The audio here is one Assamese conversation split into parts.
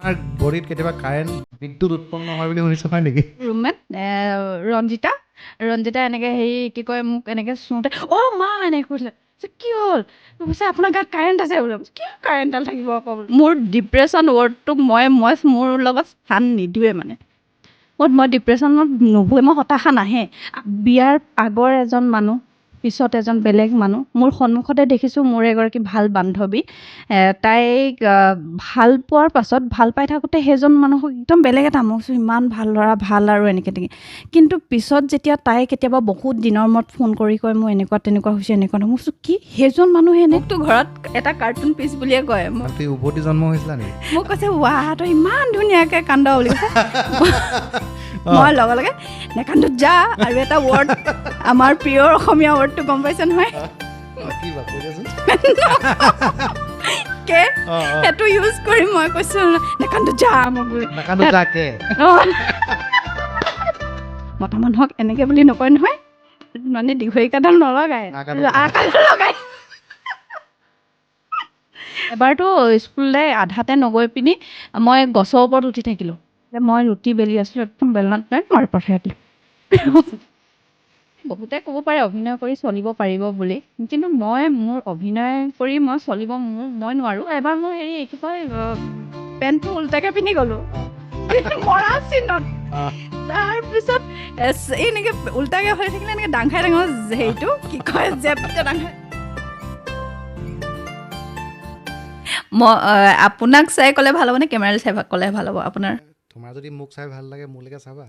আৰ বডিত কেতিয়াবা কাৰেণ্ট বিদ্যুৎ উৎপন্ন হয় বুলি শুনিছো, হয় নেকি? ৰুমমেট ৰঞ্জিতা এনেকে হেৰি কি কয় মোক এনেকে চুওঁতে মা এনেকে কৈছিলে কি হ'ল কৈছে আপোনাৰ গাত কাৰেণ্ট আছে বোলে কি কাৰেণ্টডাল থাকিব আকৌ মোৰ ডিপ্ৰেশ্যন ৱৰ্ডটোক মই মোৰ লগত স্থান নিদিওঁৱে মানে মই ডিপ্ৰেশ্যনত নুভুৱে মই হতাশা নাহে বিয়াৰ আগৰ এজন মানুহ পিছত এজন বেলেগ মানুহ মোৰ সন্মুখতে দেখিছোঁ মোৰ এগৰাকী ভাল বান্ধৱী তাইক ভাল পোৱাৰ পাছত ভাল পাই থাকোঁতে সেইজন মানুহক একদম বেলেগ এটা মই কৈছোঁ ইমান ভাল ল'ৰা ভাল আৰু এনেকৈ কিন্তু পিছত যেতিয়া তাই কেতিয়াবা বহুত দিনৰ মূৰত ফোন কৰি কয় মোৰ এনেকুৱা তেনেকুৱা হৈছে এনেকুৱা মই কৈছোঁ কি সেইজন মানুহে এনেকতো ঘৰত এটা কাৰ্টুন পিচ বুলিয়ে কয় তুই উভতি জন্ম হৈছিলা নেকি? মোক কৈছে ৱাহ তই ইমান ধুনীয়াকৈ কান্দ বুলি কৈছে মই লগে লগে নেকান্দো যা আৰু এটা ৱৰ্ড আমাৰ প্ৰিয় অসমীয়া ৱৰ্ডটো গম পাইছে নহয় সেইটো ইউজ কৰি মই কৈছো নেকান্দো যা মতা মানুহক এনেকে বুলি নকয় নহয় মানে দীঘৰিকাডাল নলগায় লগাই এবাৰতো স্কুললৈ আধাতে নগৈ পিনি মই গছৰ ওপৰত উঠি থাকিলোঁ মই ৰুটি বেলি আছিলোঁ একদম বেলনাত নাই মাৰি পঠাই দিলোঁ বহুতে ক'ব পাৰে অভিনয় কৰি চলিব পাৰিব বুলি কিন্তু মোৰ অভিনয় কৰি মই চলিব মই নোৱাৰোঁ এবাৰ মই হেৰি কি কয় পেণ্টটো উল্টাকৈ পিন্ধি গ'লোঁ মৰা চিনত তাৰপিছত এনেকৈ উল্টাকৈ হৈ থাকিলে এনেকৈ ডাং খাই ডাঙৰ হেৰিটো কি কয় জেপটো ডাং খাই মই আপোনাক চাই ক'লে ভাল হ'ব নে কেমেৰালৈ চাই ক'লে ভাল হ'ব আপোনাৰ তোমাৰ যদি মোক চাই ভাল লাগে মোলৈকে চাবা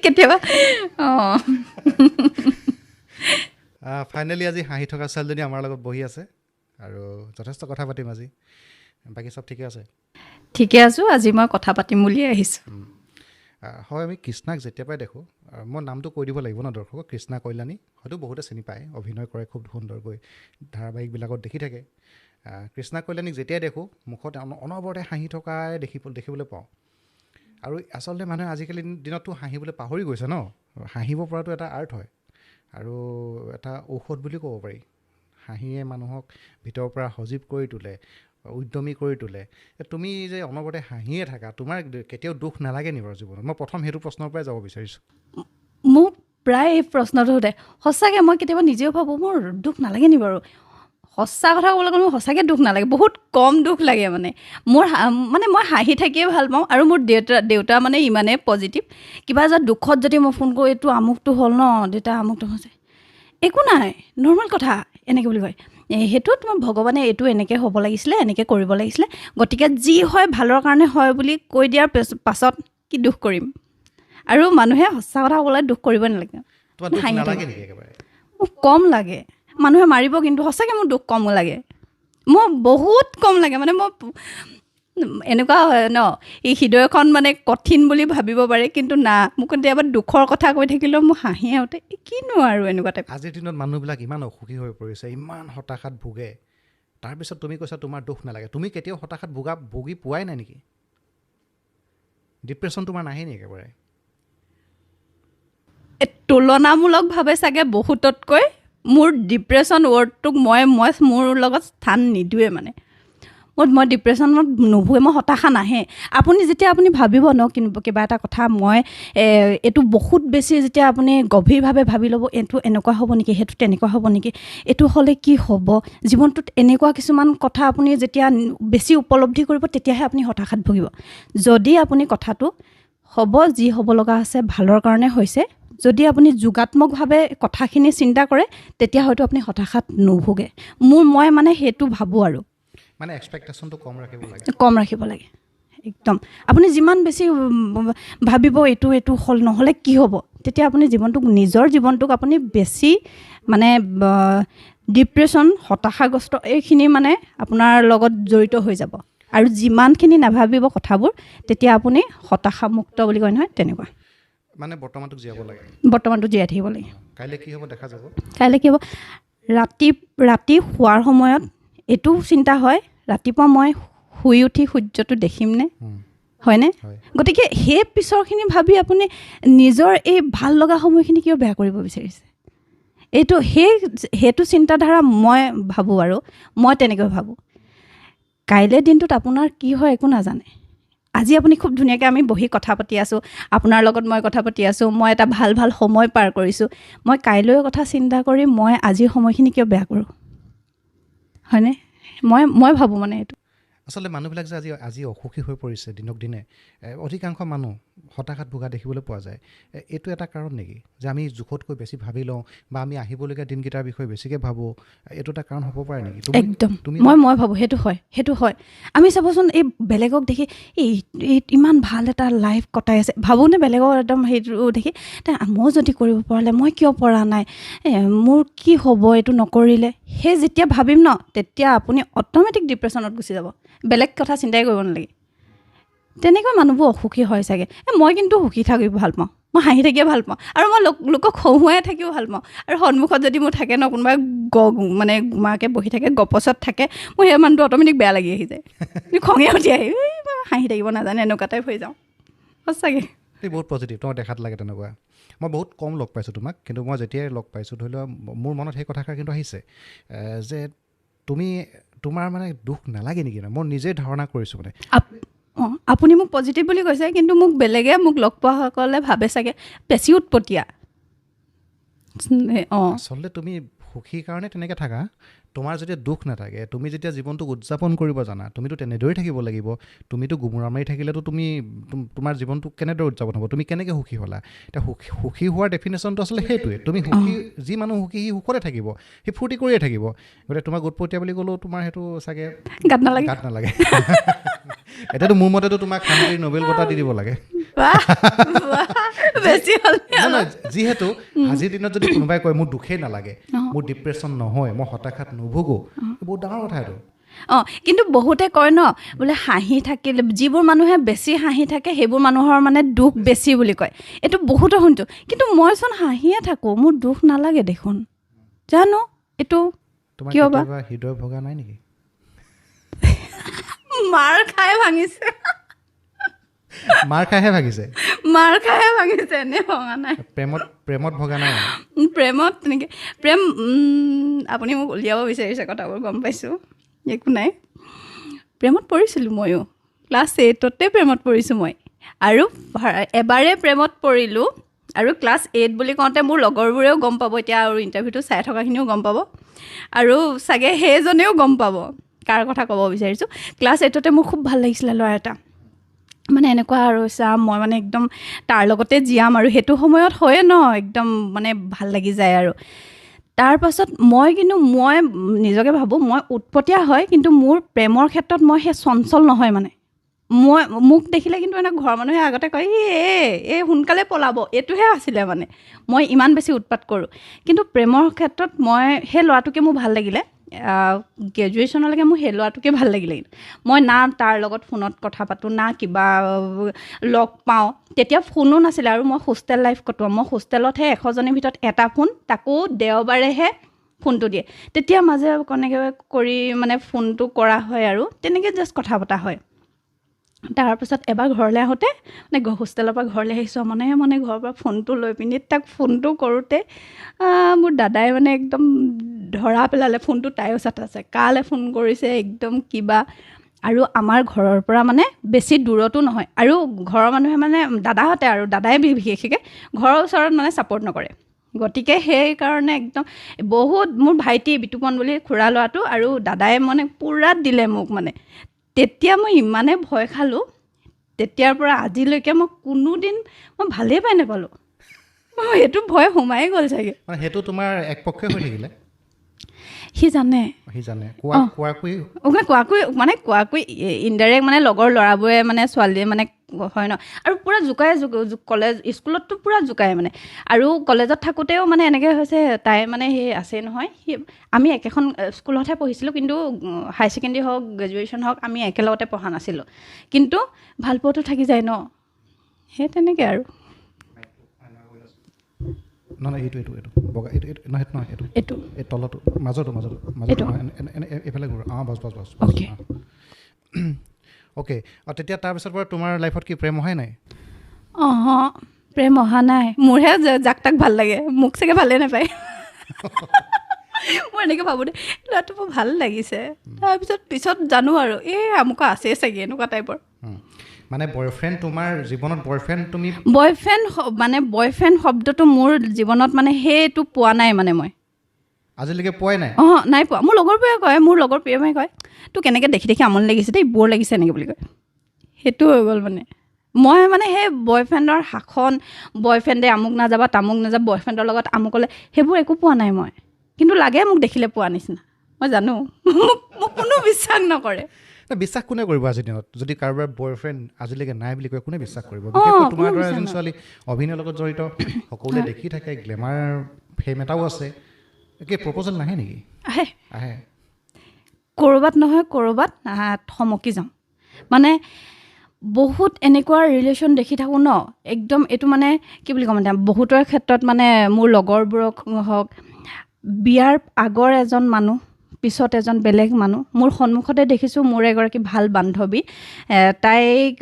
কেতিয়াবা ফাইনেলি আজি হাঁহি থকা ছোৱালীজনী আমাৰ লগত বহি আছে আৰু যথেষ্ট কথা পাতিম আজি বাকী চব ঠিকে আছে ঠিকে আছোঁ আজি মই কথা পাতিম বুলিয়ে আহিছোঁ হয় আমি কৃষ্ণাক যেতিয়াৰ পৰাই দেখোঁ মই নামটো কৈ দিব লাগিব ন দৰ্শকক কৃষ্ণা কল্যাণী হয়তো বহুতে চিনি পায় অভিনয় কৰে খুব সুন্দৰকৈ ধাৰাবাহিকবিলাকত দেখি থাকে কৃষ্ণা কল্যাণীক যেতিয়াই দেখোঁ মুখত অনবৰতে হাঁহি থকাই দেখিবলৈ পাওঁ আৰু আচলতে মানুহে আজিকালি দিনততো হাঁহিবলৈ পাহৰি গৈছে ন হাঁহিব পৰাটো এটা আৰ্ট হয় আৰু এটা ঔষধ বুলি ক'ব পাৰি হাঁহিয়ে মানুহক ভিতৰৰ পৰা সজীৱ কৰি তোলে উদ্যমী কৰি তোলে তুমি যে অনবৰতে হাঁহিয়ে থাকা তোমাৰ কেতিয়াও দুখ নালাগে নি বাৰু জীৱনত মই প্ৰথম সেইটো প্ৰশ্নৰ পৰাই যাব বিচাৰিছোঁ মোক প্ৰায় এই প্ৰশ্নটো সোধে সঁচাকৈ মই কেতিয়াবা নিজেও ভাবোঁ মোৰ দুখ নালাগে নি বাৰু সঁচা কথা ক'বলৈ গ'লে মোৰ সঁচাকৈ দুখ নালাগে বহুত কম দুখ লাগে মানে মোৰ মানে মই হাঁহি থাকিয়ে ভাল পাওঁ আৰু মোৰ দেউতা মানে ইমানেই পজিটিভ কিবা এটা দুখত যদি মই ফোন কৰোঁ এইটো আমুকটো হ'ল ন দেউতা আমুকটো হৈছে একো নাই নৰ্মেল কথা এনেকৈ বুলি কয় সেইটো তোমাৰ ভগৱানে এইটো এনেকৈ হ'ব লাগিছিলে এনেকৈ কৰিব লাগিছিলে গতিকে যি হয় ভালৰ কাৰণে হয় বুলি কৈ দিয়াৰ পাছত কি দুখ কৰিম আৰু মানুহে সঁচা কথা ক'লে দুখ কৰিব নালাগে মোক কম লাগে মানুহে মাৰিব কিন্তু সঁচাকৈ মোৰ দুখ কম লাগে মোৰ বহুত কম লাগে মানে মই এনেকুৱা হয় ন এই হৃদয়খন মানে কঠিন বুলি ভাবিব পাৰে কিন্তু না মোক কেতিয়াবা দুখৰ কথা কৈ থাকিলেও মোৰ হাঁহি আহোঁতে কিনো আৰু এনেকুৱা টাইপ আজিৰ দিনত মানুহবিলাক ইমান অসুখী হৈ পৰিছে ইমান হতাশাত ভোগে তাৰপিছত তুমি কৈছা তোমাৰ দুখ নালাগে তুমি কেতিয়াও হতাশাত ভুগি পোৱাই নাই নেকি ডিপ্ৰেশ্যন তোমাৰ নাহে নি একেবাৰে তুলনামূলকভাৱে চাগে বহুততকৈ মোৰ ডিপ্ৰেশ্যন ৱৰ্ডটোক মই মোৰ লগত স্থান নিদিওঁৱে মানে মই ডিপ্ৰেশ্যনত নুভুৱে মই হতাশা নাহে আপুনি যেতিয়া আপুনি ভাবিব ন কিবা এটা কথা মই এইটো বহুত বেছি যেতিয়া আপুনি গভীৰভাৱে ভাবি ল'ব এইটো এনেকুৱা হ'ব নেকি সেইটো তেনেকুৱা হ'ব নেকি এইটো হ'লে কি হ'ব জীৱনটোত এনেকুৱা কিছুমান কথা আপুনি যেতিয়া বেছি উপলব্ধি কৰিব তেতিয়াহে আপুনি হতাশাত ভুগিব যদি আপুনি কথাটো হ'ব যি হ'ব লগা আছে ভালৰ কাৰণে হৈছে যদি আপুনি যোগাত্মকভাৱে কথাখিনি চিন্তা কৰে তেতিয়া হয়তো আপুনি হতাশাত নুভুগে মই মানে সেইটো ভাবোঁ আৰু মানে এক্সপেক্টেশ্যনটো কম ৰাখিব লাগে একদম আপুনি যিমান বেছি ভাবিব এইটো হ'ল নহ'লে কি হ'ব তেতিয়া আপুনি নিজৰ জীৱনটোক আপুনি বেছি মানে ডিপ্ৰেশ্যন হতাশাগ্ৰস্ত এইখিনি মানে আপোনাৰ লগত জড়িত হৈ যাব আৰু যিমানখিনি নাভাবিব কথাবোৰ তেতিয়া আপুনি হতাশামুক্ত বুলি কয় নহয় তেনেকুৱা মানে বৰ্তমানটোক জীয়াই থাকিব লাগে কাইলৈ কি হ'ব দেখা যাব কাইলৈ কি হ'ব ৰাতি শোৱাৰ সময়ত এইটো চিন্তা হয় ৰাতিপুৱা মই শুই উঠি সূৰ্যটো দেখিমনে হয়নে গতিকে সেই পিছৰখিনি ভাবি আপুনি নিজৰ এই ভাল লগা সময়খিনি কিয় বেয়া কৰিব বিচাৰিছে সেইটো চিন্তাধাৰা মই ভাবোঁ আৰু মই তেনেকৈ ভাবোঁ কাইলৈ দিনটোত আপোনাৰ কি হয় একো নাজানে। আজি আপুনি খুব ধুনীয়াকৈ আমি বহি কথা পাতি আছোঁ, আপোনাৰ লগত মই কথা পাতি আছোঁ, মই এটা ভাল ভাল সময় পাৰ কৰিছোঁ। মই কাইলৈৰ কথা চিন্তা কৰি মই আজিৰ সময়খিনি কিয় বেয়া কৰোঁ, হয়নে? মই ভাবোঁ মানে এইটো আচলতে মানুহবিলাক যে আজি অসুখী হৈ পৰিছে দিনক দিনে, অধিকাংশ মানুহ হতাশাত ভোগা দেখিবলৈ পোৱা যায়। এইটো এটা কাৰণ নেকি যে আমি জোখতকৈ বেছি ভাবি লওঁ বা আমি আহিবলগীয়া দিনকেইটাৰ বিষয়ে বেছিকৈ ভাবোঁ? এইটো এটা কাৰণ হ'ব পাৰে নেকি? একদম মই ভাবোঁ সেইটো হয়। আমি চাবচোন এই বেলেগক দেখি এই ইমান ভাল এটা লাইফ কটাই আছে, ভাবোঁনে বেলেগক একদম সেইটো দেখি মই যদি কৰিব পৰালে মই কিয় পৰা নাই, মোৰ কি হ'ব এইটো নকৰিলে। সেই যেতিয়া ভাবিম ন, তেতিয়া আপুনি অট'মেটিক ডিপ্ৰেশ্যনত গুচি যাব, বেলেগ কথা চিন্তাই কৰিব নালাগে। তেনেকৈ মানুহবোৰ অসুখী হয় চাগে। মই কিন্তু সুখী থাকি ভাল পাওঁ, মই হাঁহি থাকিয়ে ভাল পাওঁ, আৰু মই লোকক হহুৱাই থাকিও ভাল পাওঁ। আৰু সন্মুখত যদি মোৰ থাকে ন কোনোবাই মানে গুমাকৈ বহি থাকে, গপচত থাকে, মোৰ সেই মানুহটো অট'মেটিক বেয়া লাগি আহি যায়, খঙে উঠি আহি হাঁহি থাকিব নাজানে, এনেকুৱা টাইপ হৈ যাওঁ সঁচাকৈ। বহুত পজিটিভ, তোমাক দেখাত লাগে তেনেকুৱা। মই বহুত কম লগ পাইছোঁ তোমাক, কিন্তু মই যেতিয়াই লগ পাইছোঁ ধৰি লোৱা মোৰ মনত সেই কথাষাৰ কিন্তু আহিছে যে তোমাৰ মানে দুখ নালাগে নেকি? মই নিজেই ধাৰণা কৰিছোঁ মানে। আপুনি মোক পজিটিভ বুলি কৈছে, কিন্তু বেলেগে মোক লগ পোৱাসকলে ভাবে চাগে বেছি উৎপতীয়া। আচলতে তুমি সুখীৰ কাৰণে তেনেকৈ থাকা। তোমাৰ যেতিয়া দুখ নাথাকে, তুমি যেতিয়া জীৱনটোক উদযাপন কৰিব জানা, তুমিতো তেনেদৰেই থাকিব লাগিব। তুমিতো গুমৰা মাৰি থাকিলেতো তোমাৰ জীৱনটো কেনেদৰে উদযাপন হ'ব? তুমি কেনেকৈ সুখী হ'লা? এতিয়া সুখী হোৱাৰ ডেফিনেশ্যনটো আচলতে সেইটোৱে। তুমি সুখী, যি মানুহ সুখী সি সুখতে থাকিব, সি ফূৰ্তি কৰিয়ে থাকিব। গতিকে তোমাক উৎপতীয়া বুলি ক'লেও তোমাৰ সেইটো চাগে গাত নালাগে। এতিয়াতো মোৰ মতেতো তোমাক শান্তিৰ নোবেল বঁটা দি দিব লাগে। যিহেতু আজিৰ দিনত যদি কোনোবাই কয় মোৰ দুখেই নালাগে, মোৰ ডিপ্ৰেশ্যন নহয়, মই হতাশাত নুভোগো, বহুত ডাঙৰ কথা এইটো। কিন্তু বহুতে কয় ন বোলে হাঁহি থাকিলে, যিবোৰ মানুহে বেছি হাঁহি থাকে সেইবোৰ মানুহৰ মানে দুখ বেছি বুলি কয়। এইটো বহুতো শুনিছোঁ, কিন্তু মইচোন হাঁহিয়ে থাকোঁ, মোৰ দুখ নালাগে দেখোন। জানো এইটো কিয় বা? হৃদয় ভগা নাই নেকি? মাৰ খাই ভাঙিছে, মাৰ খাইহে ভাঙিছে, এনে ভঙা নাই। প্ৰেমত ভগা নাই? প্ৰেমত তেনেকৈ আপুনি মোক উলিয়াব বিচাৰিছে কথাবোৰ, গম পাইছোঁ। একো নাই, প্ৰেমত পৰিছিলোঁ ময়ো। ক্লাছ 8তে প্ৰেমত পৰিছোঁ মই, আৰু এবাৰেই প্ৰেমত পৰিলোঁ। আৰু ক্লাছ 8 বুলি কওঁতে মোৰ লগৰবোৰেও গম পাব এতিয়া, আৰু ইণ্টাৰভিউটো চাই থকাখিনিও গম পাব, আৰু চাগে সেইজনেও গম পাব কাৰ কথা ক'ব বিচাৰিছোঁ। ক্লাছ 8তে মোৰ খুব ভাল লাগিছিলে ল'ৰা এটা, মানে এনেকুৱা আৰু মই মানে একদম তাৰ লগতে জীয়াম, আৰু সেইটো সময়ত হয়ে ন একদম মানে ভাল লাগি যায়। আৰু তাৰপাছত মই নিজকে ভাবোঁ মই উৎপতীয়া হয়, কিন্তু মোৰ প্ৰেমৰ ক্ষেত্ৰত মই সেই চঞ্চল নহয়। মানে মোক দেখিলে কিন্তু এনে ঘৰৰ মানুহে আগতে কয় এই সোনকালে পলাব, এইটোহে আছিলে মানে। মই ইমান বেছি উৎপাত কৰোঁ, কিন্তু প্ৰেমৰ ক্ষেত্ৰত সেই ল'ৰাটোকে মোৰ ভাল লাগিলে। গ্ৰেজুৱেশ্যনলৈকে মোৰ সেই ল'ৰাটোকে ভাল লাগিলে। মই না তাৰ লগত ফোনত কথা পাতোঁ, না কিবা লগ পাওঁ। তেতিয়া ফোনো নাছিলে, আৰু মই হোষ্টেল লাইফ কটোৱা। মই হোষ্টেলতহে 100জনীৰ ভিতৰত এটা ফোন, তাকো দেওবাৰেহে ফোনটো দিয়ে। তেতিয়া মাজে কেনেকৈ কৰি মানে ফোনটো কৰা হয়, আৰু তেনেকৈ জাষ্ট কথা পতা হয়। তাৰপিছত এবাৰ ঘৰলৈ আহোঁতে, মানে হোষ্টেলৰ পৰা ঘৰলৈ আহিছোঁ, মানে ঘৰৰ পৰা ফোনটো লৈ পিনি তাক ফোনটো কৰোঁতে মোৰ দাদাই মানে একদম ধৰা পেলালে। ফোনটো তাইও চাতা আছে, কালৈ ফোন কৰিছে একদম কিবা। আৰু আমাৰ ঘৰৰ পৰা মানে বেছি দূৰতো নহয়, আৰু ঘৰৰ মানুহে মানে দাদাহঁতে, আৰু দাদাই বিশেষকৈ ঘৰৰ ওচৰত মানে ছাপৰ্ট নকৰে। গতিকে সেইকাৰণে একদম বহুত, মোৰ ভাইটি বিতুপন বুলি খুৰা ল'ৰাটো, আৰু দাদাই মানে পূৰা দিলে মোক। মানে তেতিয়া মই ইমানে ভয় খালোঁ, তেতিয়াৰ পৰা আজিলৈকে মই কোনোদিন ভালেই পাই নাপালোঁ। সেইটো ভয় সোমাই গ'ল চাগে। সেইটো তোমাৰ একপক্ষে হৈ থাকিলে? সি জানে কোৱাকৈ ইনডাইৰেক্ট মানে লগৰ ল'ৰাবোৰে মানে ছোৱালীয়ে মানে হয় ন, আৰু পূৰা জোকাই কলেজ স্কুলততো পূৰা জোকায় মানে। আৰু কলেজত থাকোঁতেও মানে এনেকৈ হৈছে, তাই মানে সেই আছে নহয়, আমি একেখন স্কুলতহে পঢ়িছিলোঁ, কিন্তু হাই ছেকেণ্ডেৰী হওক গ্ৰেজুৱেশ্যন হওক আমি একেলগতে পঢ়া নাছিলোঁ, কিন্তু ভাল পোৱাটো থাকি যায় ন, সেই তেনেকৈ আৰু। নহয় এইটো বগা নহয়, এইটো এই তলতো মাজতো এইফালে ঘূৰ। Bus okay. তেতিয়া তাৰপিছত বাৰু তোমাৰ লাইফত কি প্ৰেম অহাই নাই? প্ৰেম অহা নাই। মোৰহে যাক তাক ভাল লাগে, মোক চাগে ভালেই নাপায়। মই এনেকৈ ভাবোঁ দেই ল'ৰাটো মোৰ ভাল লাগিছে পিছত জানো আৰু আমুক আছে চাগে এনেকুৱা টাইপৰ মানে বয়ফ্ৰেণ্ড তোমাৰ জীৱনত বয়ফ্ৰেণ্ড তুমি বয়ফ্ৰেণ্ড শব্দটো মোৰ জীৱনত মানে সেইটো পোৱা নাই মানে মই আজিলৈকে পোৱাই নাই নাই পোৱা মোৰ লগৰবোৰে কয় মোৰ লগৰ প্ৰিয়মাই কয় তোক কেনেকৈ দেখি আমনি লাগিছে দেই বৰ লাগিছে এনেকৈ বুলি কয় সেইটো হৈ গ'ল মানে মই মানে সেই বয়ফ্ৰেণ্ডৰ শাসন বয়ফ্ৰেণ্ডে আমুক নাযাবা তামুক নাযাবা বয়ফ্ৰেণ্ডৰ লগত আমুকলে সেইবোৰ একো পোৱা নাই মই কিন্তু লাগে মোক দেখিলে পোৱা নিচিনা মই জানো মোক কোনো বিশ্বাস নকৰে বিশ্বাস কোনে কৰিব আজিৰ দিনত যদি কাৰোবাৰ বয়ফ্ৰেণ্ড আজিলৈকে নাই বুলি কয় কোনে বিশ্বাস কৰিব বিশেষকৈ তোমাৰ দৰে এজন ছোৱালী অভিনয়ৰ লগত জড়িত সকলোৱে দেখি থাকে গ্লেমাৰ ফেম এটাও আছে কি প্ৰপ'জেল নাহে নেকি আহে ক'ৰবাত নহয় ক'ৰবাত থমকি যাওঁ মানে বহুত এনেকুৱা ৰিলেশ্যন দেখি থাকোঁ ন একদম এইটো মানে কি বুলি ক'ম এতিয়া বহুতৰ ক্ষেত্ৰত মানে মোৰ লগৰবোৰক হওক বিয়াৰ আগৰ এজন মানুহ পিছত এজন বেলেগ মানুহ মোৰ সন্মুখতে দেখিছোঁ মোৰ এগৰাকী ভাল বান্ধৱী তাইক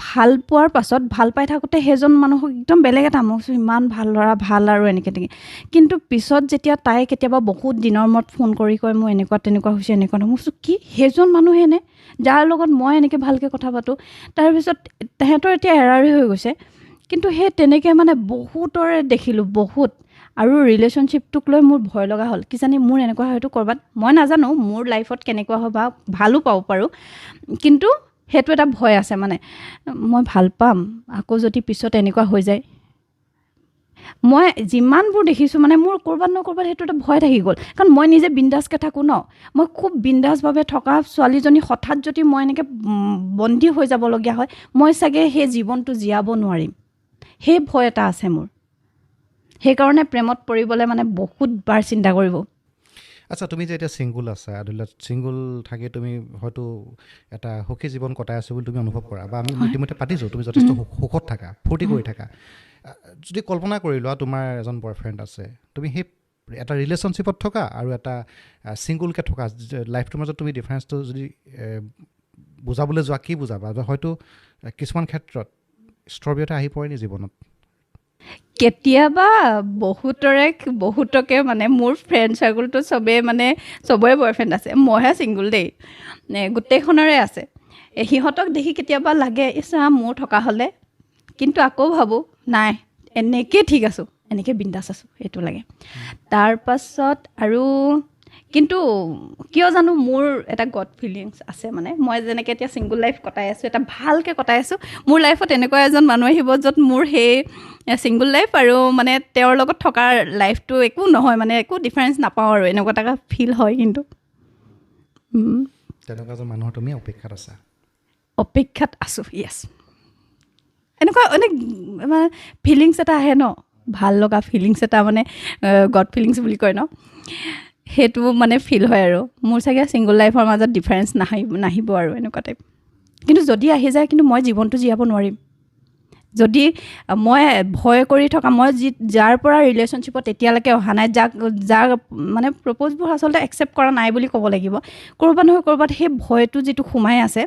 ভাল পোৱাৰ পাছত ভাল পাই থাকোঁতে সেইজন মানুহক একদম বেলেগ এটা মই কৈছোঁ ইমান ভাল ল'ৰা ভাল আৰু এনেকৈ কিন্তু পিছত যেতিয়া তাই কেতিয়াবা বহুত দিনৰ মূৰত ফোন কৰি কয় মোৰ এনেকুৱা তেনেকুৱা হৈছে এনেকুৱা মই কৈছোঁ কি সেইজন মানুহেনে যাৰ লগত মই এনেকৈ ভালকৈ কথা পাতোঁ তাৰপিছত তেহেঁতৰ এতিয়া এৰাৰি হৈ গৈছে কিন্তু সেই তেনেকৈ মানে বহুতৰে দেখিলোঁ বহুত আৰু ৰিলেশ্যনশ্বিপটোক লৈ মোৰ ভয় লগা হ'ল কিজানি মোৰ এনেকুৱা হয়তো ক'ৰবাত মই নাজানো মোৰ লাইফত কেনেকুৱা হয় বা ভালো পাব পাৰোঁ কিন্তু সেইটো এটা ভয় আছে মানে মই ভাল পাম আকৌ যদি পিছত এনেকুৱা হৈ যায় মই যিমানবোৰ দেখিছোঁ মানে মোৰ ক'ৰবাত ক'ৰবাত সেইটো এটা ভয় থাকি গ'ল কাৰণ মই নিজে বিন্দাছকৈ থাকোঁ ন মই খুব বিন্দাছভাৱে থকা ছোৱালীজনী হঠাৎ যদি মই এনেকৈ বন্দী হৈ যাবলগীয়া হয় মই চাগে সেই জীৱনটো জীয়াব নোৱাৰিম সেই ভয় এটা আছে মোৰ সেইকাৰণে প্ৰেমত পৰিবলৈ মানে বহুত বাৰ চিন্তা কৰিব আচ্ছা তুমি যে এতিয়া ছিংগুল আছা আদুলত ছিংগুল থাকি তুমি হয়তো এটা সুখী জীৱন কটাই আছো বুলি তুমি অনুভৱ কৰা বা আমি ইতিমধ্যে পাতিছোঁ তুমি যথেষ্ট সুখত থাকা ফূৰ্তি কৰি থাকা যদি কল্পনা কৰি লোৱা তোমাৰ এজন বয়ফ্ৰেণ্ড আছে তুমি সেই এটা ৰিলেশ্যনশ্বিপত থকা আৰু এটা ছিংগুলকৈ থকা লাইফটোৰ মাজত তুমি ডিফাৰেঞ্চটো যদি বুজাবলৈ যোৱা কি বুজাবা হয়তো কিছুমান ক্ষেত্ৰত স্থবিৰতা আহি পৰে নি জীৱনত কেতিয়াবা বহুতকে মানে মোৰ ফ্ৰেণ্ড চাৰ্কুলটো চবৰে বয়ফ্ৰেণ্ড আছে মইহে ছিংগুল দেই গোটেইখনৰে আছে সিহঁতক দেখি কেতিয়াবা লাগে মোৰ থকা হ'লে কিন্তু আকৌ ভাবোঁ নাই এনেকৈ ঠিক আছোঁ এনেকৈ বিন্দাছ আছোঁ সেইটো লাগে তাৰপাছত আৰু কিন্তু কিয় জানো মোৰ এটা গড ফিলিংছ আছে মানে মই যেনেকৈ এতিয়া ছিংগুল লাইফ কটাই আছোঁ এটা ভালকৈ কটাই আছোঁ মোৰ লাইফত এনেকুৱা এজন মানুহ আহিব য'ত মোৰ সেই ছিংগুল লাইফ আৰু মানে তেওঁৰ লগত থকাৰ লাইফটো একো নহয় মানে একো ডিফাৰেঞ্চ নাপাওঁ আৰু এনেকুৱা এটা ফিল হয় কিন্তু তেনেকুৱা এজন মানুহৰ তুমি অপেক্ষাত আছোঁ য়েছ এনেকুৱা মানে ফিলিংছ এটা আহে ন ভাল লগা ফিলিংছ এটা মানে গড ফিলিংছ বুলি কয় ন সেইটো মানে ফিল হয় আৰু মোৰ চাগে ছিংগুল লাইফৰ মাজত ডিফাৰেঞ্চ নাহিব আৰু এনেকুৱা টাইপ কিন্তু যদি আহি যায় কিন্তু মই জীৱনটো জীয়াব নোৱাৰিম যদি মই ভয় কৰি থকা মই যাৰ পৰা ৰিলেশ্যনশ্বিপত এতিয়ালৈকে অহা নাই যাৰ মানে প্ৰপ'জবোৰ আচলতে একচেপ্ট কৰা নাই বুলি ক'ব লাগিব ক'ৰবাত নহয় ক'ৰবাত সেই ভয়টো যিটো সোমাই আছে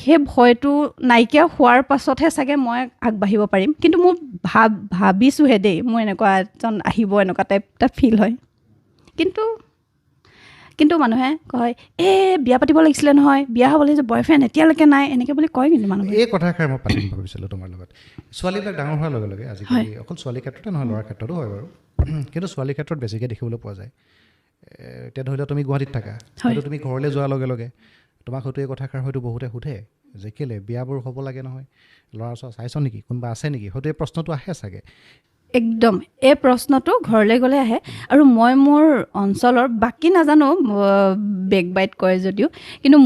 সেই ভয়টো নাইকিয়া হোৱাৰ পাছতহে চাগে মই আগবাঢ়িব পাৰিম কিন্তু মোৰ ভাবিছোঁহে দেই মোৰ এনেকুৱা এজন আহিব এনেকুৱা টাইপ এটা ফিল হয় কিন্তু মানুহে কয় বিয়া পাতিব লাগিছিলে নহয় বিয়া হ'ব লাগিছে বয়ফ্ৰেণ্ড এতিয়ালৈকে নাই এনেকৈ বুলি কয় কিন্তু মানুহে এই কথাষাৰ মই পাতিম ভাবিছিলোঁ তোমাৰ লগত ছোৱালীবিলাক ডাঙৰ হোৱাৰ লগে লগে আজিকালি অকল ছোৱালীৰ ক্ষেত্ৰতে নহয় ল'ৰাৰ ক্ষেত্ৰতো হয় বাৰু কিন্তু ছোৱালীৰ ক্ষেত্ৰত বেছিকৈ দেখিবলৈ পোৱা যায় এতিয়া ধৰি লোৱা তুমি গুৱাহাটীত থাকা হয়তো তুমি ঘৰলৈ যোৱাৰ লগে লগে তোমাক হয়তো এই কথাষাৰ হয়তো বহুতে সোধে যে কেলৈ বিয়াবোৰ হ'ব লাগে নহয় ল'ৰা ছোৱালী চাইছ নেকি কোনোবা আছে নেকি হয়তো এই প্ৰশ্নটো আহে চাগে একদম এই প্ৰশ্নটো ঘৰলৈ গ'লে আহে আৰু মই মোৰ অঞ্চলৰ বাকী নাজানো বেকবাইট কৰে যদিও কিন্তু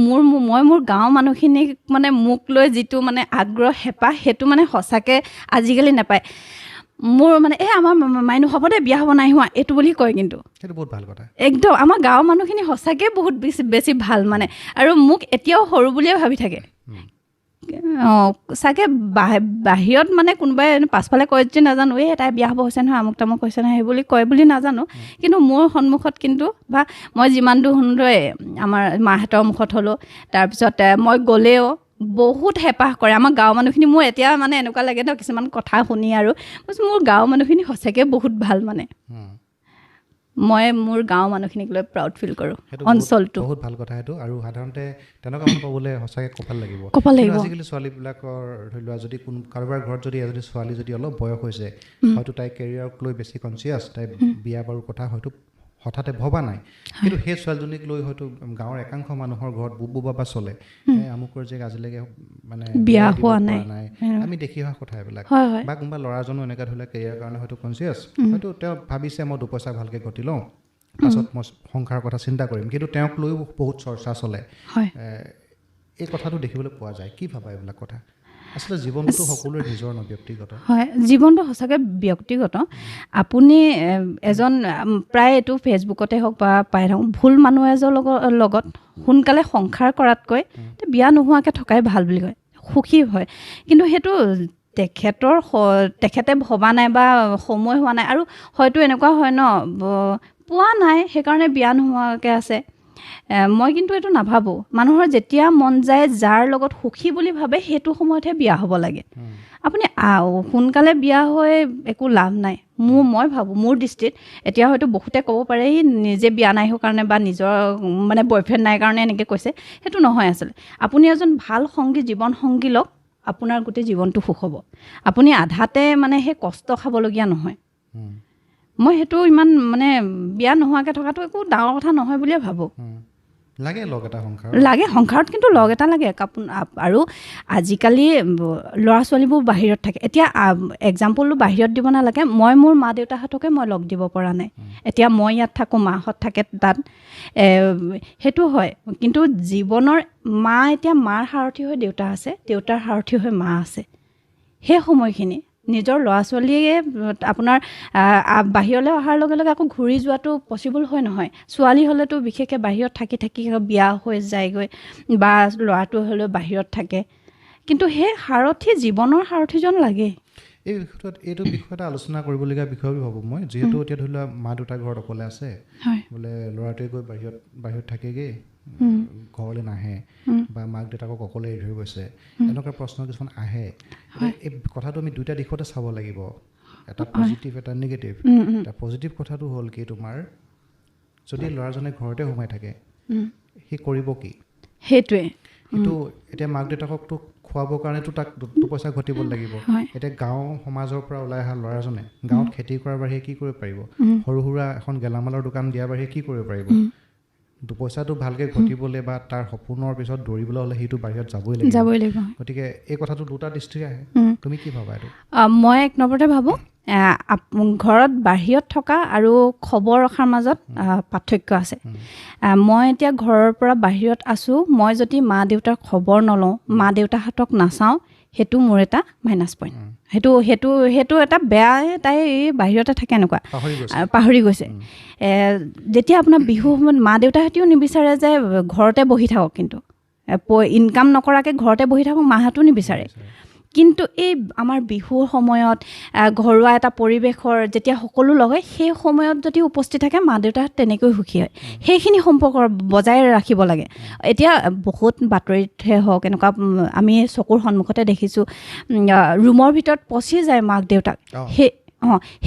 মই মোৰ গাঁৱৰ মানুহখিনিক মানে মোক লৈ যিটো মানে আগ্ৰহ হেঁপাহ সেইটো মানে সঁচাকৈ আজিকালি নাপায় মোৰ মানে আমাৰ মাইনু হ'ব দে বিয়া হ'ব নাই হোৱা এইটো বুলি কয় কিন্তু সেইটো বহুত ভাল কথা একদম আমাৰ গাঁৱৰ মানুহখিনি সঁচাকৈ বহুত বেছি ভাল মানে আৰু মোক এতিয়াও সৰু বুলিয়ে ভাবি থাকে চাগে বাহিৰত মানে কোনোবাই পাছফালে কয় যে নাজানো তাই বিয়া হ'ব হৈছে নহয় আমুক তামুক হৈছে নহয় সেই বুলি কয় বুলি নাজানো কিন্তু মোৰ সন্মুখত কিন্তু বা মই যিমান দূৰ শুনোৱে আমাৰ মাহঁতৰ মুখত হ'লেও তাৰপিছত মই গ'লেও বহুত হেঁপাহ কৰে আমাৰ গাঁৱৰ মানুহখিনি মোৰ এতিয়া মানে এনেকুৱা লাগে ন কিছুমান কথা শুনি আৰু মোৰ গাঁৱৰ মানুহখিনি সঁচাকৈ বহুত ভাল মানে মই মোৰ গাঁৱৰ মানুহখিনিক লৈ প্ৰাউড ফিল কৰোঁ সেইটো অঞ্চলটো বহুত ভাল কথা সেইটো আৰু সাধাৰণতে তেনেকুৱা মানুহ পাবলৈ সঁচাকৈ কপাল লাগিব লাগিব আজিকালি ছোৱালীবিলাকৰ ধৰি লোৱা যদি কোনো কাৰোবাৰ ঘৰত যদি এজনী ছোৱালী যদি অলপ বয়স হৈছে হয়তো তাই কেৰিয়াৰক লৈ বেছি কনচিয়াছ তাই বিয়া বাৰুৰ কথা হয়তো হঠাতে ভবা নাই কিন্তু সেই ছোৱালীজনীক লৈ হয়তো গাঁৱৰ একাংশ মানুহৰ ঘৰত বুবু বাবা চলে আমুকৰ যে আজিলৈকে মানে বিয়া হোৱা নাই আমি দেখি অহা কথা এইবিলাক বা কোনোবা ল'ৰাজনো এনেকৈ ধৰি লওক কেৰিয়াৰৰ কাৰণে হয়তো কনচিয়াছ হয়তো তেওঁ ভাবিছে মই দুপইচা ভালকৈ ঘটি লওঁ পাছত মই সংসাৰৰ কথা চিন্তা কৰিম কিন্তু তেওঁক লৈও বহুত চৰ্চা চলে এই কথাটো দেখিবলৈ পোৱা যায় কি ভাবা এইবিলাক কথা আচলতে জীৱনটো সকলোৰে নিজৰ ন ব্যক্তিগত হয় জীৱনটো সঁচাকৈ ব্যক্তিগত আপুনি এজন প্ৰায় এইটো ফেচবুকতে হওক বা পাই থাকোঁ ভুল মানুহ এজনৰ লগত সোনকালে সংসাৰ কৰাতকৈ বিয়া নোহোৱাকৈ থকাই ভাল বুলি কয় সুখী হয় কিন্তু সেইটো তেখেতে ভবা নাই বা সময় হোৱা নাই আৰু হয়তো এনেকুৱা হয় ন পোৱা নাই সেইকাৰণে বিয়া নোহোৱাকৈ আছে মই কিন্তু এইটো নাভাবোঁ মানুহৰ যেতিয়া মন যায় যাৰ লগত সুখী বুলি ভাবে সেইটো সময়তহে বিয়া হ'ব লাগে আপুনি সোনকালে বিয়া হৈ একো লাভ নাই মই ভাবোঁ মোৰ দৃষ্টিত এতিয়া হয়তো বহুতে ক'ব পাৰে নিজে বিয়া নাই হোৱাৰ কাৰণে বা নিজৰ মানে বয়ফ্ৰেণ্ড নাই কাৰণে এনেকৈ কৈছে সেইটো নহয় আচলতে আপুনি এজন ভাল সংগী জীৱন সংগী লওক আপোনাৰ গোটেই জীৱনটো সুখ হ'ব আপুনি আধাতে মানে সেই কষ্ট খাবলগীয়া নহয় মই সেইটো ইমান মানে বিয়া নোহোৱাকৈ থকাটো একো ডাঙৰ কথা নহয় বুলিয়ে ভাবোঁ লাগে লগ এটা সংসাৰ লাগে সংসাৰত কিন্তু লগ এটা লাগে আৰু আজিকালি ল'ৰা ছোৱালীবোৰ বাহিৰত থাকে এতিয়া এক্সাম্পলটো বাহিৰত দিব নালাগে মই মোৰ মা দেউতাহঁতকে মই লগ দিব পৰা নাই এতিয়া মই ইয়াত থাকোঁ মাহঁত থাকে তাত সেইটো হয় কিন্তু জীৱনৰ এতিয়া মাৰ সাৰথি হৈ দেউতা আছে দেউতাৰ সাৰথি হৈ মা আছে সেই সময়খিনি নিজৰ ল'ৰা ছোৱালীয়ে আপোনাৰ বাহিৰলৈ অহাৰ লগে লগে আকৌ ঘূৰি যোৱাটো পচিবল হয় নহয় ছোৱালী হ'লেতো বিশেষকৈ বাহিৰত থাকি থাকি বিয়া হৈ যায়গৈ বা ল'ৰাটো হ'লেও বাহিৰত থাকে কিন্তু সেই জীৱনৰ সাৰথিজন লাগে এই বিষয়ত এইটো বিষয় এটা আলোচনা কৰিবলগীয়া বিষয় বুলি ভাবোঁ মই যিহেতু এতিয়া ধৰি লোৱা মা দেউতা ঘৰত অকলে আছে বোলে ল'ৰাটোৱে গৈ বাহিৰত থাকেগৈ ঘৰলৈ নাহে বা মাক দেউতাকক অকলে এৰি থৈ গৈছে এনেকুৱা প্ৰশ্ন কিছুমান আহে এই কথাটো আমি দুইটা দিশতে চাব লাগিব এটা পজিটিভ এটা নিগেটিভ এটা পজিটিভ কথাটো হ'ল কি তোমাৰ যদি ল'ৰাজনে ঘৰতে সোমাই থাকে সি কৰিব কি সেইটোৱে কিন্তু এতিয়া মাক দেউতাককতো খুৱাবৰ কাৰণেতো তাক দুপইচা ঘটিব লাগিব এতিয়া গাঁও সমাজৰ পৰা ওলাই অহা ল'ৰাজনে গাঁৱত খেতি কৰাৰ বাহিৰে কি কৰিব পাৰিব সৰু সুৰা এখন গেলামালৰ দোকান দিয়াৰ বাহিৰে কি কৰিব পাৰিব দুপইচাটো ভালকৈ ঘটিবলৈ বা তাৰ সপোনৰ পিছত দৌৰিবলৈ হ'লে সেইটো বাহিৰত যাবই লাগিব গতিকে এই কথাটো দুটা দৃষ্টিৰে আহে তুমি কি ভাবা এইটো মই এক নম্বৰতে ভাবোঁ ঘৰত বাহিৰত থকা আৰু খবৰ ৰখাৰ মাজত পাৰ্থক্য আছে মই এতিয়া ঘৰৰ পৰা বাহিৰত আছোঁ মই যদি মা দেউতাৰ খবৰ নলওঁ মা দেউতাহঁতক নাচাওঁ সেইটো মোৰ এটা মাইনাছ পইণ্ট সেইটো এটা বেয়া তাই বাহিৰতে থাকে এনেকুৱা পাহৰি গৈছে যেতিয়া আপোনাৰ বিহু সময়ত মা দেউতাহঁতেও নিবিচাৰে যে ঘৰতে বহি থাকক কিন্তু ইনকাম নকৰাকৈ ঘৰতে বহি থাকক মাহঁতেও নিবিচাৰে কিন্তু এই আমাৰ বিহুৰ সময়ত ঘৰুৱা এটা পৰিৱেশৰ যেতিয়া সকলো লগ হয় সেই সময়ত যদি উপস্থিত থাকে মা দেউতাহঁত তেনেকৈ সুখী হয় সেইখিনি সম্পৰ্ক বজাই ৰাখিব লাগে এতিয়া বহুত বাতৰিতহে হওক এনেকুৱা আমি চকুৰ সন্মুখতে দেখিছোঁ ৰুমৰ ভিতৰত পচি যায় মাক দেউতাক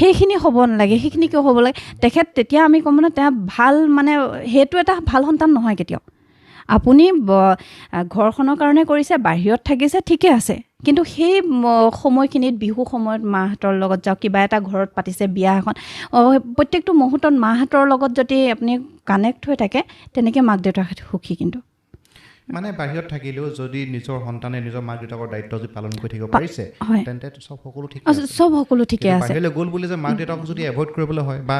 সেইখিনি হ'ব নালাগে সেইখিনি কিয় হ'ব লাগে তেতিয়া আমি ক'ম মানে তেওঁ ভাল মানে সেইটো এটা ভাল সন্তান নহয় কেতিয়াও আপুনি ঘৰখনৰ কাৰণে কৰিছে বাহিৰত থাকিছে ঠিকে আছে কিন্তু সেই সময়খিনিত বিহু সময়ত মাহঁতৰ লগত যাওক কিবা এটা ঘৰত পাতিছে বিয়া এখন প্ৰত্যেকটো মুহূৰ্তত মাহঁতৰ লগত যদি আপুনি কানেক্ট হৈ থাকে তেনেকৈ মাক দেউতাক সুখী কিন্তু মানে বাহিৰত থাকিলেও যদি নিজৰ সন্তানে নিজৰ মাক দেউতাকৰ দায়িত্ব যদি পালন কৰি থাকিব পাৰিছে তেন্তে সকলো ঠিকে আছে বাহিৰলৈ গ'ল বুলি যে মাক দেউতাকক যদি এভইড কৰিবলৈ হয় বা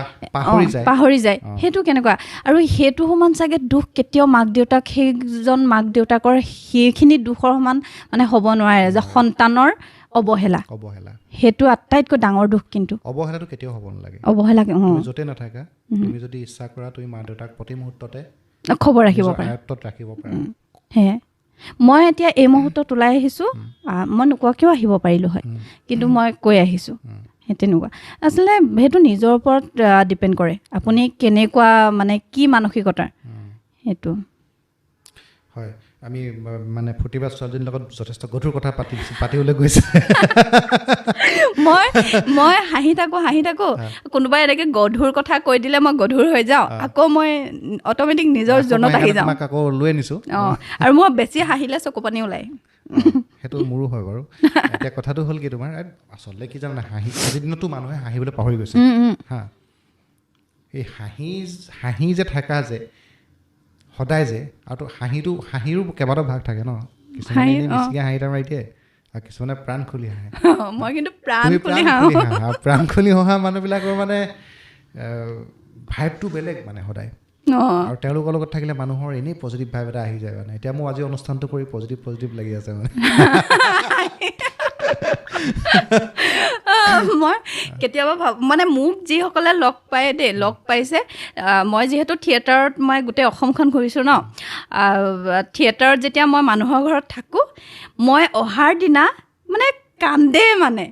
পাহৰি যায় সেইটো কেনেকুৱা আৰু সেইটো সমান চাগে দুখ কেতিয়াও মাক দেউতাক সেইজন মাক দেউতাকৰ সেইখিনি দুখৰ সমান মানে হ'ব নোৱাৰে যে সন্তানৰ অৱহেলা সেইটো আটাইতকৈ ডাঙৰ দুখ কিন্তু অৱহেলাটো কেতিয়াও হ'ব নালাগে য'তে নাথাকা তুমি যদি ইচ্ছা কৰা তুমি মা দেউতাক প্ৰতি মুহূৰ্ততে খবৰ ৰাখিব পাৰা সেয়ে মই এতিয়া এই মুহূৰ্তত ওলাই আহিছোঁ মই নোকোৱাকৈও আহিব পাৰিলোঁ হয় কিন্তু মই কৈ আহিছোঁ সেই তেনেকুৱা আচলতে সেইটো নিজৰ ওপৰত ডিপেণ্ড কৰে আপুনি কেনেকুৱা মানে কি মানসিকতাৰ সেইটো হয় আমি মানে প্ৰতিভা ছোৱালীজনীৰ লগত যথেষ্ট গধুৰ কথা পাতিবলৈ গৈছে মই হাঁহি থাকোঁ কোনোবাই এনেকৈ গধুৰ কথা কৈ দিলে মই গধুৰ হৈ যাওঁ আকৌ মই অট'মেটিক নিজৰ জোনত আহি যাওঁ আকৌ লৈ আনিছোঁ আৰু মই বেছি হাঁহিলে চকু পানী ওলায় সেইটো মোৰো হয় বাৰু এতিয়া কথাটো হ'ল কি তোমাৰ আচলতে কি জানা আজিৰ দিনতো মানুহে হাঁহিবলৈ পাহৰি গৈছে হা এই হাঁহি যে থাকা যে সদায় যে আৰু হাঁহিৰো কেইবাটাও ভাগ থাকে ন কিছুমানে বেছিকৈ হাঁহি তাৰ মাৰি দিয়ে আৰু কিছুমানে প্ৰাণ খুলি হাঁহে মই কিন্তু প্ৰাণ খুলি হহা মানুহবিলাকৰ মানে ভাইবটো বেলেগ মানে সদায় আৰু তেওঁলোকৰ লগত থাকিলে মানুহৰ এনেই পজিটিভ ভাইব এটা আহি যায় মানে এতিয়া মোৰ আজি অনুষ্ঠানটো কৰি পজিটিভ লাগি আছে মানে মই কেতিয়াবা ভাবোঁ মানে মোক যিসকলে লগ পাইছে মই যিহেতু থিয়েটাৰত মই গোটেই অসমখন ঘূৰিছোঁ ন থিয়েটাৰত যেতিয়া মই মানুহৰ ঘৰত থাকোঁ মই অহাৰ দিনা মানে কান্দে মানে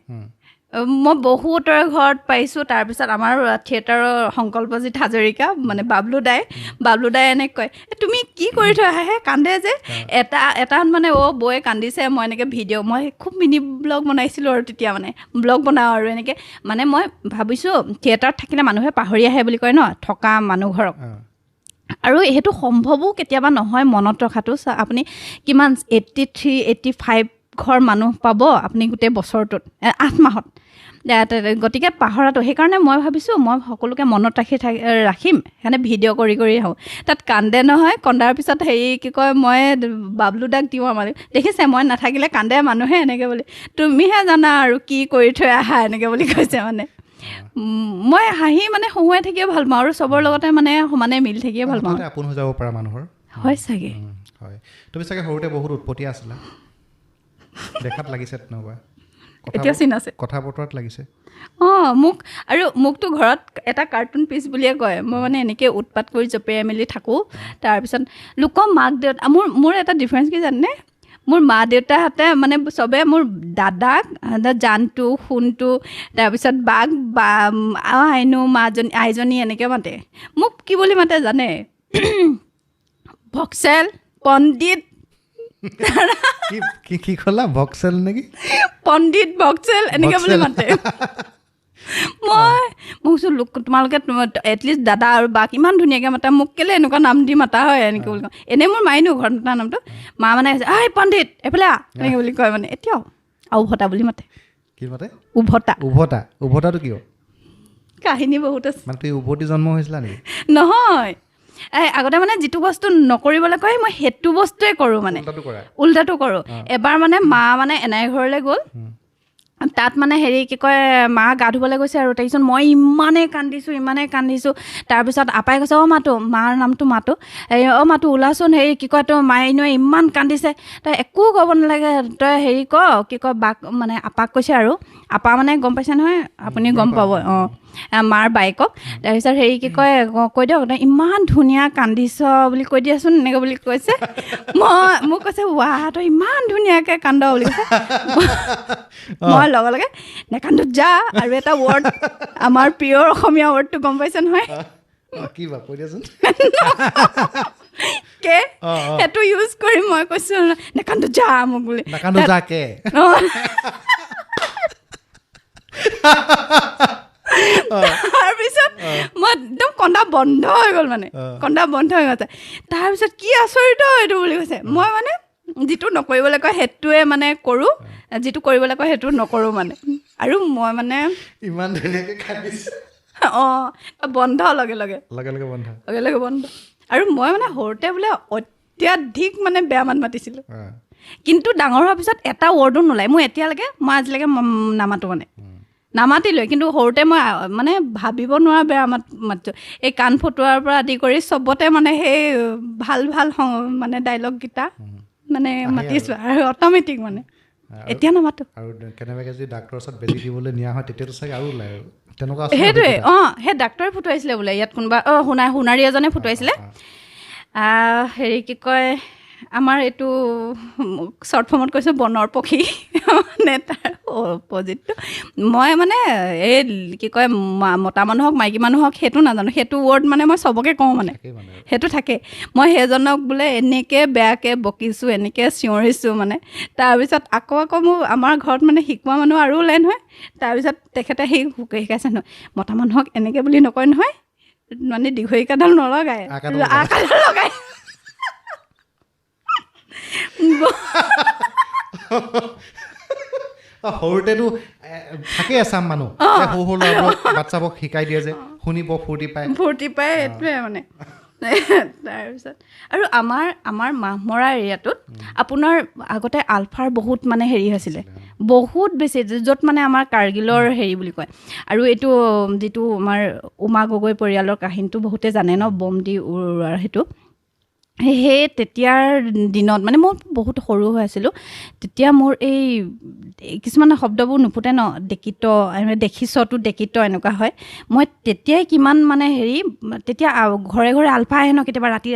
মই বহুতৰে ঘৰত পাইছোঁ তাৰপিছত আমাৰ থিয়েটাৰৰ সংকল্পজিৎ হাজৰিকা মানে বাবলু দাই এনেকৈ কয় তুমি কি কৰি থৈ আহে কান্দে যে এটা মানে বৌয়ে কান্দিছে মই এনেকৈ ভিডিঅ' মই খুব মিনি ব্লগ বনাইছিলোঁ আৰু তেতিয়া মানে ব্লগ বনাওঁ আৰু এনেকৈ মানে মই ভাবিছোঁ থিয়েটাৰত থাকিলে মানুহে পাহৰি আহে বুলি কয় ন থকা মানুহ ঘৰক আৰু সেইটো সম্ভৱো কেতিয়াবা নহয় মনত ৰখাটো আপুনি কিমান 83 85 ঘৰ মানুহ পাব আপুনি গোটেই বছৰটোত 8 মাহত গতিকে পাহৰাটো সেইকাৰণে মই ভাবিছোঁ মই সকলোকে মনত ৰাখিম সেইকাৰণে ভিডিঅ' কৰি আহোঁ তাত কান্দে নহয় কন্দাৰ পিছত হেৰি কি কয় মই বাবলু দাক দিওঁ আমাৰ দেখিছে মই নাথাকিলে কান্দে মানুহে এনেকৈ বুলি তুমিহে জানা আৰু কি কৰি থৈ আহা এনেকৈ বুলি কৈছে মানে মই হাঁহি মানে হঁহুৱাই থাকিয়ে ভাল পাওঁ আৰু চবৰ লগতে মানে সমানে মিলি থাকিয়ে ভাল পাওঁ আপোন হৈ যাব পৰা মানুহৰ হয় চাগে হয় তুমি চাগে সৰুতে বহুত উৎপতীয়া আছিলা দেখাত লাগিছে তেনেকুৱা এতিয়া চিন আছে কথা বতৰাত লাগিছে মোকতো ঘৰত এটা কাৰ্টুন পিচ বুলিয়ে কয় মই মানে এনেকৈ উৎপাত কৰি জপিয়াই মেলি থাকোঁ তাৰপিছত লোকৰ মাক দেউতা মোৰ এটা ডিফাৰেঞ্চ কি জানে মোৰ মা দেউতাহঁতে মানে চবে মোৰ দাদাক জানটো সোণটো তাৰপিছত বাক আইনো আইজনী এনেকৈ মাতে মোক কি বুলি মাতে জানে ভক্সেল পণ্ডিত কি ক'লা ভক্সেল নেকি পণ্ডিত ভক্সেল এনেকৈ বুলি মাতে মই কৈছোঁ তোমালোকে এটলিষ্ট দাদা আৰু বাক ইমান ধুনীয়াকৈ মাতা মোক কেলৈ এনেকুৱা নাম দি মাতা হয় এনেকৈ বুলি কওঁ এনেই মোৰ মাইনো ঘৰত মতা নামটো মা মানে আই পণ্ডিত এইফালে এনেকৈ বুলি কয় মানে এতিয়াও আৰু উভতা বুলি মাতে কি মাতে উভতাটো কিয় কাহিনী বহুত আছে মানে তুমি উভতি জন্ম হৈছিলা নেকি নহয় আগতে মানে যিটো বস্তু নকৰিবলৈ কয় মই সেইটো বস্তুৱে কৰোঁ মানে উল্টাটো কৰোঁ এবাৰ মানে মা মানে এনাই ঘৰলৈ গ'ল তাত মানে হেৰি কি কয় মা গা ধুবলৈ গৈছে আৰু তাৰপিছত মই ইমানেই কান্দিছোঁ তাৰপিছত আপাই কৈছে মাতো মাৰ নামটো মাতো মাতো ওলাচোন হেৰি কি কয় তোৰ মাইনুৱে ইমান কান্দিছে তই একো ক'ব নালাগে তই হেৰি কি কয় বাক মানে আপাক কৈছে আৰু আপা মানে গম পাইছে নহয় আপুনি গম পাব মাৰ বাইকক তাৰপিছত হেৰি কি কয় কৈ দিয়ক তই ইমান ধুনীয়া কান্দিছ বুলি কৈ দিয়াচোন এনেকৈ বুলি কৈছে মোক কৈছে তই ইমান ধুনীয়াকৈ কান্দ বুলি কৈছে মই লগে লগে নেকান্দো যা আৰু এটা ৱৰ্ড আমাৰ পিয়ৰ অসমীয়া ৱৰ্ডটো গম পাইছে নহয় সেইটো ইউজ কৰি মই কৈছোঁ নেকান্দো যা মোক বুলি তাৰপিছত মই একদম কন্দা বন্ধ হৈ গ'ল মানে তাৰপিছত কি আচৰিত এইটো বুলি কৈছে মই মানে যিটো নকৰিবলৈ কয় সেইটোৱে মানে কৰোঁ যিটো কৰিবলৈ কয় সেইটো নকৰোঁ মানে আৰু মই মানে ইমান ধুনীয়াকৈ কান্দিছে বন্ধ লগে লগে বন্ধ আৰু মই মানে সৰুতে বোলে অত্যাধিক মানে বেয়া মান মাতিছিলোঁ কিন্তু ডাঙৰ হোৱাৰ পিছত এটা ৱৰ্ডো নোলায় মই আজিলৈকে নামাতো মানে নামাতিলোৱে কিন্তু সৰুতে মই মানে ভাবিব নোৱাৰা বেয়া মাতিছোঁ এই কাণ ফটোৱাৰ পৰা আদি কৰি চবতে মানে সেই ভাল মানে ডাইলগকেইটা মানে মাতিছোঁ আৰু অট'মেটিক মানে এতিয়া নামাতো আৰু কেনেবাকৈ যদি ডাক্তৰৰ ওচৰত বেজি দিবলৈ নিয়া হয় তেতিয়াতো চাগে আৰু ওলায় আৰু তেনেকুৱা সেইটোৱে সেই ডাক্তৰে ফুটুৱাইছিলে বোলে ইয়াত কোনোবা সোণাৰী এজনে ফুটুৱাইছিলে হেৰি কি কয় আমাৰ এইটো শ্বৰ্ট ফৰ্মত কৈছোঁ বনৰ পক্ষী মানে তাৰ অপজিটটো মই মানে এই কি কয় মতা মানুহক মাইকী মানুহক সেইটো নাজানো সেইটো ৱৰ্ড মানে মই চবকে কওঁ মানে সেইটো থাকে মই সেইজনক বোলে এনেকৈ বেয়াকৈ বকিছোঁ এনেকৈ চিঞৰিছোঁ মানে তাৰপিছত আকৌ মোৰ আমাৰ ঘৰত মানে শিকোৱা মানুহ আৰু ওলাই নহয় তাৰপিছত তেখেতে শিকাইছে নহয় মতা মানুহক এনেকৈ বুলি নকয় নহয় মানে দীঘৰিকাডাল নলগায় আকাডাল লগায় সৰুতেতো থাকে এচাম মানুহ সৰু সৰু ল'ৰাবোৰক বাচ্ছাবোৰক শিকাই দিয়ে যে শুনিব ফূৰ্তি পায় সেইটোৱে মানে তাৰপিছত আৰু আমাৰ মাহমৰা এৰিয়াটোত আপোনাৰ আগতে আলফাৰ বহুত মানে হেৰি হৈছিলে বহুত বেছি য'ত মানে আমাৰ কাৰ্গিলৰ হেৰি বুলি কয় আৰু এইটো যিটো আমাৰ উমা গগৈ পৰিয়ালৰ কাহিনীটো বহুতে জানে ন বম দি উৰুৱাৰ সেইটো সেই তেতিয়াৰ দিনত মানে মই বহুত সৰু হৈ আছিলোঁ তেতিয়া মোৰ এই কিছুমান শব্দবোৰ নুফুটে ন দেখিছতো দেখিত এনেকুৱা হয় মই তেতিয়াই কিমান মানে হেৰি তেতিয়া ঘৰে ঘৰে আলফা আহে ন কেতিয়াবা ৰাতি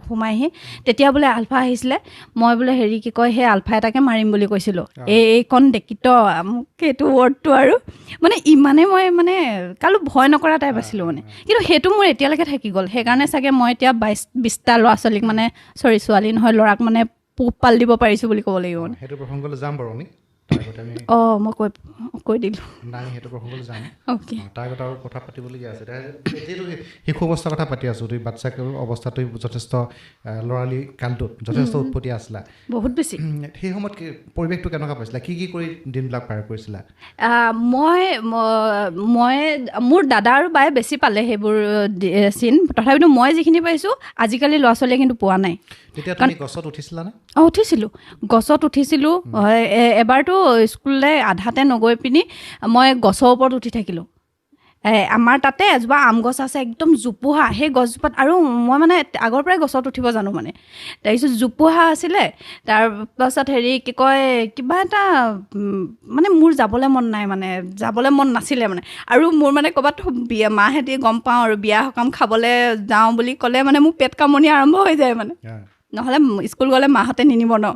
সোমাইহি তেতিয়া বোলে আলফা আহিছিলে মই বোলে হেৰি কি কয় সেই আলফা এটাকে মাৰিম বুলি কৈছিলোঁ এইকণ দেখিত মোক সেইটো ৱৰ্ডটো আৰু মানে ইমানে মই মানে কালো ভয় নকৰা টাইপ আছিলোঁ মানে কিন্তু সেইটো মোৰ এতিয়ালৈকে থাকি গ'ল সেইকাৰণে চাগে মই এতিয়া 20টা ল'ৰা ছোৱালীক মানে ছোৱালী নহয় ল'ৰাক মানে পোহপাল দিব পাৰিছোঁ বুলি ক'ব লাগিব মানে সেইটো প্ৰসংগলৈ যাম বাৰু আমি মই কৈ দিলোঁ নাই সেইটো প্ৰসংগলৈ যাম অ'কে তাৰ আগত আৰু কথা পাতিবলগীয়া আছে যিহেতু শিশু অৱস্থাৰ কথা পাতি আছোঁ তুমি বাচ্ছা অৱস্থাটো যথেষ্ট ল'ৰালি কালটোত যথেষ্ট উৎপত্তি আছিলা বহুত বেছি সেই সময়ত পৰিৱেশটো কেনেকুৱা পাইছিলা কি কৰি দিনবিলাক পাৰ কৰিছিলা মই মোৰ দাদা আৰু বায়ে বেছি পালে সেইবোৰ চিন তথাপিতো মই যিখিনি পাইছোঁ আজিকালি ল'ৰা ছোৱালীয়ে কিন্তু পোৱা নাই তেতিয়া তুমি গছত উঠিছিলানে উঠিছিলোঁ গছত উঠিছিলোঁ এবাৰতো স্কুললৈ আধাতে নগৈ পিনি মই গছৰ ওপৰত উঠি থাকিলোঁ আমাৰ তাতে এজোপা আম গছ আছে একদম জোপোহা সেই গছজোপাত আৰু মই মানে আগৰ পৰাই গছত উঠিব জানো মানে তাৰপিছত জোপোহা আছিলে তাৰপাছত হেৰি কি কয় কিবা এটা মানে মোৰ যাবলৈ মন নাই মানে যাবলৈ মন নাছিলে মানে আৰু মোৰ মানে ক'ৰবাত মাহেঁতি গম পাওঁ আৰু বিয়া সকাম খাবলৈ যাওঁ বুলি ক'লে মানে মোৰ পেট কামনি আৰম্ভ হৈ যায় মানে নহ'লে স্কুল গ'লে মাহঁতে নিনিব ন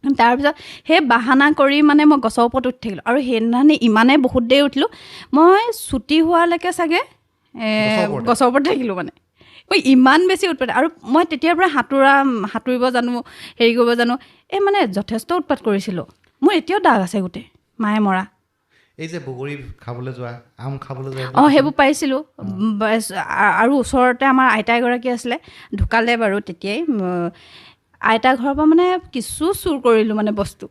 তাৰপিছত সেই বাহানা কৰি মানে মই গছৰ ওপৰত উঠি থাকিলোঁ আৰু সেইদিনাখনি ইমানেই বহুত দেৰি উঠিলোঁ মই ছুটি হোৱালৈকে চাগে গছৰ ওপৰত থাকিলোঁ মানে মই ইমান বেছি উৎপাত আৰু মই তেতিয়াৰ পৰা সাঁতুৰিব জানো হেৰি কৰিব জানো এই মানে যথেষ্ট উৎপাত কৰিছিলোঁ মোৰ এতিয়াও দাগ আছে গোটেই মায়ে মৰা এই যে বগৰী খাবলৈ যোৱা আম খাবলৈ যোৱা সেইবোৰ পাইছিলোঁ আৰু ওচৰতে আমাৰ আইতা এগৰাকী আছিলে ঢুকালে বাৰু তেতিয়াই আইতা ঘৰৰ পৰা মানে কিছু চুৰ কৰিলোঁ মানে বস্তু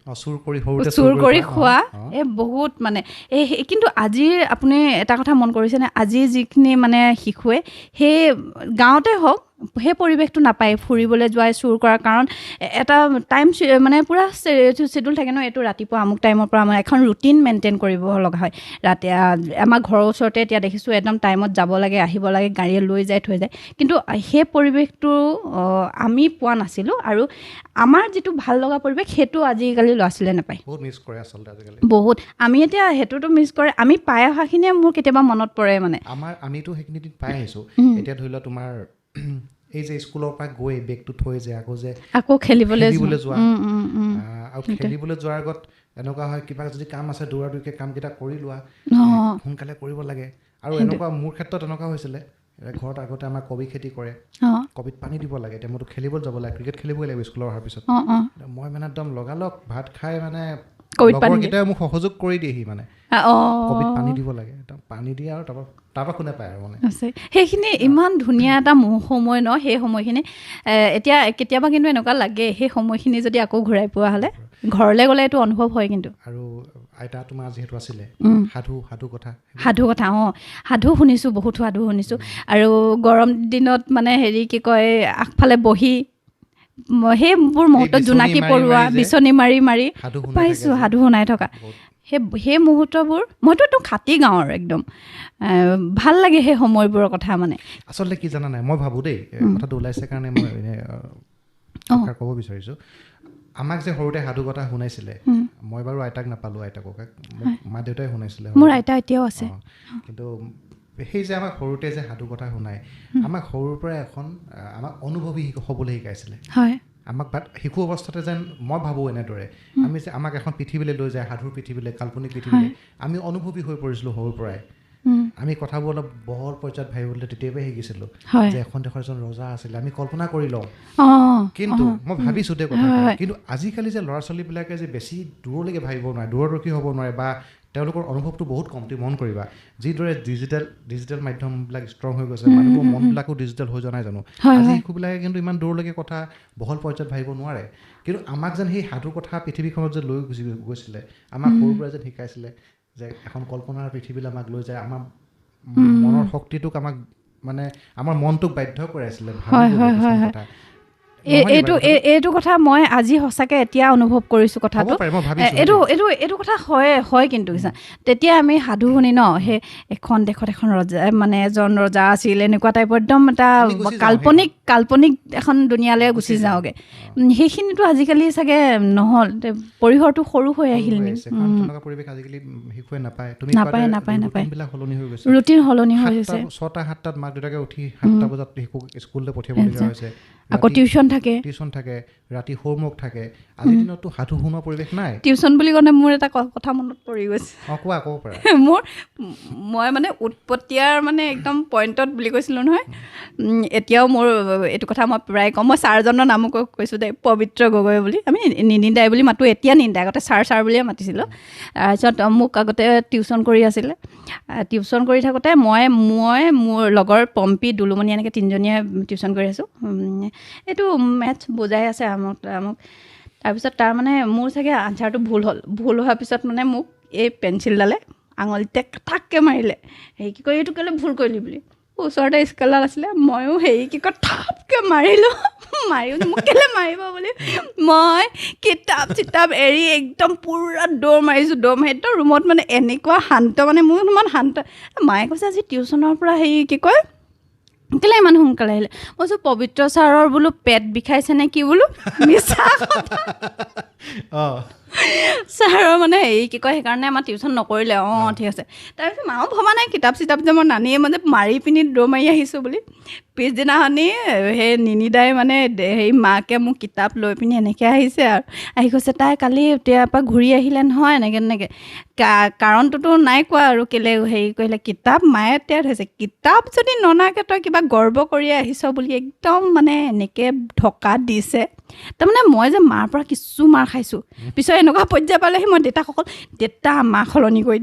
চুৰ কৰি খোৱা বহুত মানে কিন্তু আজিৰ আপুনি এটা কথা মন কৰিছেনে আজি যিখিনি মানে শিশুৱে সেই গাঁৱতে হওক সেই পৰিৱেশটো নাপায় ফুৰিবলৈ যোৱাই চুৰ কৰাৰ কাৰণ এটা টাইম মানে পূৰা শ্বেডিউল থাকে ন এইটো ৰাতিপুৱা আমুক টাইমৰ পৰা আমাৰ এখন ৰুটিন মেইনটেইন কৰিব লগা হয় ৰাতি আমাৰ ঘৰৰ ওচৰতে এতিয়া দেখিছোঁ একদম টাইমত যাব লাগে আহিব লাগে গাড়ীয়ে লৈ যায় থৈ যায় কিন্তু সেই পৰিৱেশটো আমি পোৱা নাছিলোঁ আৰু আমাৰ যিটো ভাল লগা পৰিৱেশ সেইটো আজিকালি ল'ৰা ছোৱালীয়ে নাপায় বহুত মিছ কৰে আচলতে আজিকালি বহুত আমি এতিয়া সেইটোতো মিছ কৰে আমি পাই অহাখিনিয়ে মোৰ কেতিয়াবা মনত পৰে মানে আমিতো সেইখিনি দিন পাই আহিছোঁ এতিয়া ধৰি লোৱা তোমাৰ এই যে স্কুলৰ পৰা গৈ বেগটো থৈ যে আকৌ খেলিবলৈ যোৱা আৰু খেলিবলৈ যোৱাৰ আগত এনেকুৱা হয় কিবা যদি কাম আছে দৌৰা দৌৰিকৈ কামকেইটা কৰি লোৱা সোনকালে কৰিব লাগে আৰু এনেকুৱা মোৰ ক্ষেত্ৰত এনেকুৱা হৈছিলে ঘৰত আগতে আমাৰ কবি খেতি কৰে কবিত পানী দিব লাগে এতিয়া মইতো খেলিবলৈ যাব লাগে ক্ৰিকেট খেলিবই লাগিব স্কুলৰ অহাৰ পিছত মই মানে একদম লগালগ ভাত খাই মানে লগৰকেইটাই মোক সহযোগ কৰি দিয়েহি মানে কবিত পানী দিব লাগে একদম পানী দিয়ে আৰু তাৰপৰা কোনে পায় আৰু মানে সেইখিনি ইমান ধুনীয়া এটা সময় ন সেই সময়খিনি এতিয়া কেতিয়াবা কিন্তু এনেকুৱা লাগে সেই সময়খিনি যদি আকৌ ঘূৰাই পোৱা হ'লে ঘৰলৈ গ'লে এইটো অনুভৱ হয় কিন্তু আৰু আইতা তোমাৰ যিহেতু আছিলে সাধু কথা সাধু শুনিছোঁ বহুত সাধু শুনিছোঁ আৰু গৰম দিনত মানে হেৰি কি কয় আগফালে বহি সেইবোৰ মুহূৰ্তত জোনাকী পৰুৱা বিচনী মাৰি পাইছোঁ সাধু শুনাই থকা সেই মুহূৰ্তবোৰ মইতো একদম খাটি গাঁৱৰ একদম ভাল লাগে সেই সময়বোৰৰ কথা মানে আচলতে কি জানা নাই মই ভাবোঁ দেই কথাটো ওলাইছে কাৰণে মই ক'ব বিচাৰিছোঁ আমাক যে সৰুতে সাধু কথা শুনাইছিলে মই বাৰু আইতাক নাপালোঁ আইতা ককাক মা দেউতাই শুনাইছিলে মোৰ আইতা এতিয়াও আছে কিন্তু সেই যে আমাক সৰুতে যে সাধু কথা শুনাই আমাক সৰুৰ পৰা আমাক অনুভৱী হ'বলৈ শিকাইছিলে হয় আমাক শিশু অৱস্থাতে যেন মই ভাবোঁ এনেদৰে আমি যে আমাক এখন পৃথিৱীলৈ লৈ যায়, সাধুৰ পৃথিৱীলৈ, কাল্পনিক পৃথিৱীলৈ, আমি অনুভৱী হৈ পৰিছিলোঁ সৰুৰ পৰাই। আমি কথাবোৰ অলপ বহল পৰ্যায়ত ভাবিবলৈ তেতিয়াৰ পৰাই শিকিছিলোঁ যে এখন দেশৰ এজন ৰজা আছিলে, আমি কল্পনা কৰি লওঁ। কিন্তু মই ভাবিছোঁ দেই কথা, কিন্তু আজিকালি যে ল'ৰা ছোৱালীবিলাকে যে বেছি দূৰলৈকে ভাবিব নোৱাৰে, দূৰদৰ্শী হ'ব নোৱাৰে, বা তেওঁলোকৰ অনুভৱটো বহুত কম। তুমি মন কৰিবা যিদৰে ডিজিটেল মাধ্যমবিলাক ষ্ট্ৰং হৈ গৈছে, মানুহৰ মনবিলাকো ডিজিটেল হৈ যোৱা নাই জানো? আজি শিশুবিলাকে কিন্তু ইমান দূৰলৈকে কথা বহল পৰ্যায়ত ভাবিব নোৱাৰে। কিন্তু আমাক যেন সেই সাধুৰ কথা পৃথিৱীখনত যে লৈ গৈছিলে, আমাক সৰুৰ পৰা যেন শিকাইছিলে যে এখন কল্পনাৰ পৃথিৱীলৈ আমাক লৈ যায়, আমাৰ মনৰ শক্তিটোক আমাক মানে আমাৰ মনটোক বাধ্য কৰাইছিলে ভাবিবলৈ কথা। এইটো কথা মই আজি সঁচাকৈ এতিয়া অনুভৱ কৰিছোঁ কথাটো। এইটো কথা হয় কিন্তু তেতিয়া আমি সাধু শুনি ন, সেই এখন দেশত এখন ৰজা, মানে এজন ৰজা আছিল, এনেকুৱা টাইপৰ একদম এটা কাল্পনিক এখন দুনিয়ালৈ গুচি যাওঁগৈ। সেইখিনিতো আজিকালি চাগে নহ'ল, পৰিসৰটো সৰু হৈ আহিল নেকি? নাপায়, ৰুটিন সলনি হৈ গৈছে। 6-7টাত মাক দেউতাকে উঠি 7টা বজাত শিশুক স্কুললৈ পঠিয়াবলগীয়া হৈছে, আকৌ টিউচন থাকে, ৰাতি হোমৱৰ্ক থাকে। আজিৰ দিনততো সাধু শুনোৱা পৰিৱেশ নাই। টিউচন বুলি ক'লে মোৰ এটা কথা মনত পৰি গৈছে। ক'ব পাৰা। মই মানে উৎপতীয়াৰ মানে একদম পইণ্টত বুলি কৈছিলোঁ নহয়, এতিয়াও মোৰ এইটো কথা মই প্ৰায় কওঁ। মই ছাৰজনৰ নামো কৈছোঁ দেই, পবিত্ৰ গগৈ বুলি। আমি নিনিন্দাই বুলি মাতোঁ, এতিয়া নিন্দাই, আগতে ছাৰ বুলিয়ে মাতিছিলোঁ। তাৰপিছত মোক আগতে টিউচন কৰি আছিলে। টিউচন কৰি থাকোঁতে মই মোৰ লগৰ পম্পী, দুলুমণি এনেকৈ 3জনীয়ে টিউচন কৰি আছোঁ। এইটো মেথছ বুজাই আছে আমুক। তাৰপিছত তাৰমানে মোৰ চাগে আনচাৰটো ভুল হোৱাৰ পিছত মানে মোক এই পেঞ্চিলডালে আঙুলিতে ঠাককৈ মাৰিলে। কি কয়, এইটো কেলৈ ভুল কৰিলি বুলি। ওচৰতে স্কেলডাল আছিলে, ময়ো কি কয় ঠাপকৈ মাৰিলোঁ। মোক কেলৈ মাৰিব বুলি মই কিতাপ এৰি একদম পূৰা দৌৰ মাৰিছোঁ। একদম ৰুমত মানে এনেকুৱা শান্ত, মানে মোৰ ইমান শান্ত। মায়ে কৈছে আজি টিউচনৰ পৰা কি কয় কেলৈ ইমান সোনকালে আহিলে? মই কৈছোঁ পবিত্ৰ ছাৰৰ বোলো পেট বিষাইছে নে কি বোলো, মিছা কথা। ছাৰৰ মানে কি কয় সেইকাৰণে আমাৰ টিউচন নকৰিলে। ঠিক আছে। তাৰপিছত মাও ভবা নাই কিতাপ যে মই নানিয়ে মানে মাৰি পিনি দৌৰ মাৰি আহিছোঁ বুলি। পিছদিনাখনি সেই নিনিদাই মানে মাকে মোক কিতাপ লৈ পিনি এনেকৈ আহিছে আৰু আহি কৈছে, তাই কালি এতিয়াৰ পৰা ঘূৰি আহিলে নহয়, এনেকৈ কাৰণটোতো নাই কোৱা আৰু কেলৈ কৰিলে। কিতাপ মায়ে তিয়াই থৈছে, কিতাপ যদি ননাকৈ তই কিবা গৰ্ব কৰি আহিছ বুলি একদম মানে এনেকৈ ঢকা দিছে। তাৰমানে মই যে মাৰ পৰা কিছু মাৰ খাইছোঁ। পিছত এনেকুৱা পৰ্যায় পালেহি মই দেউতা মাক সলনি কৰি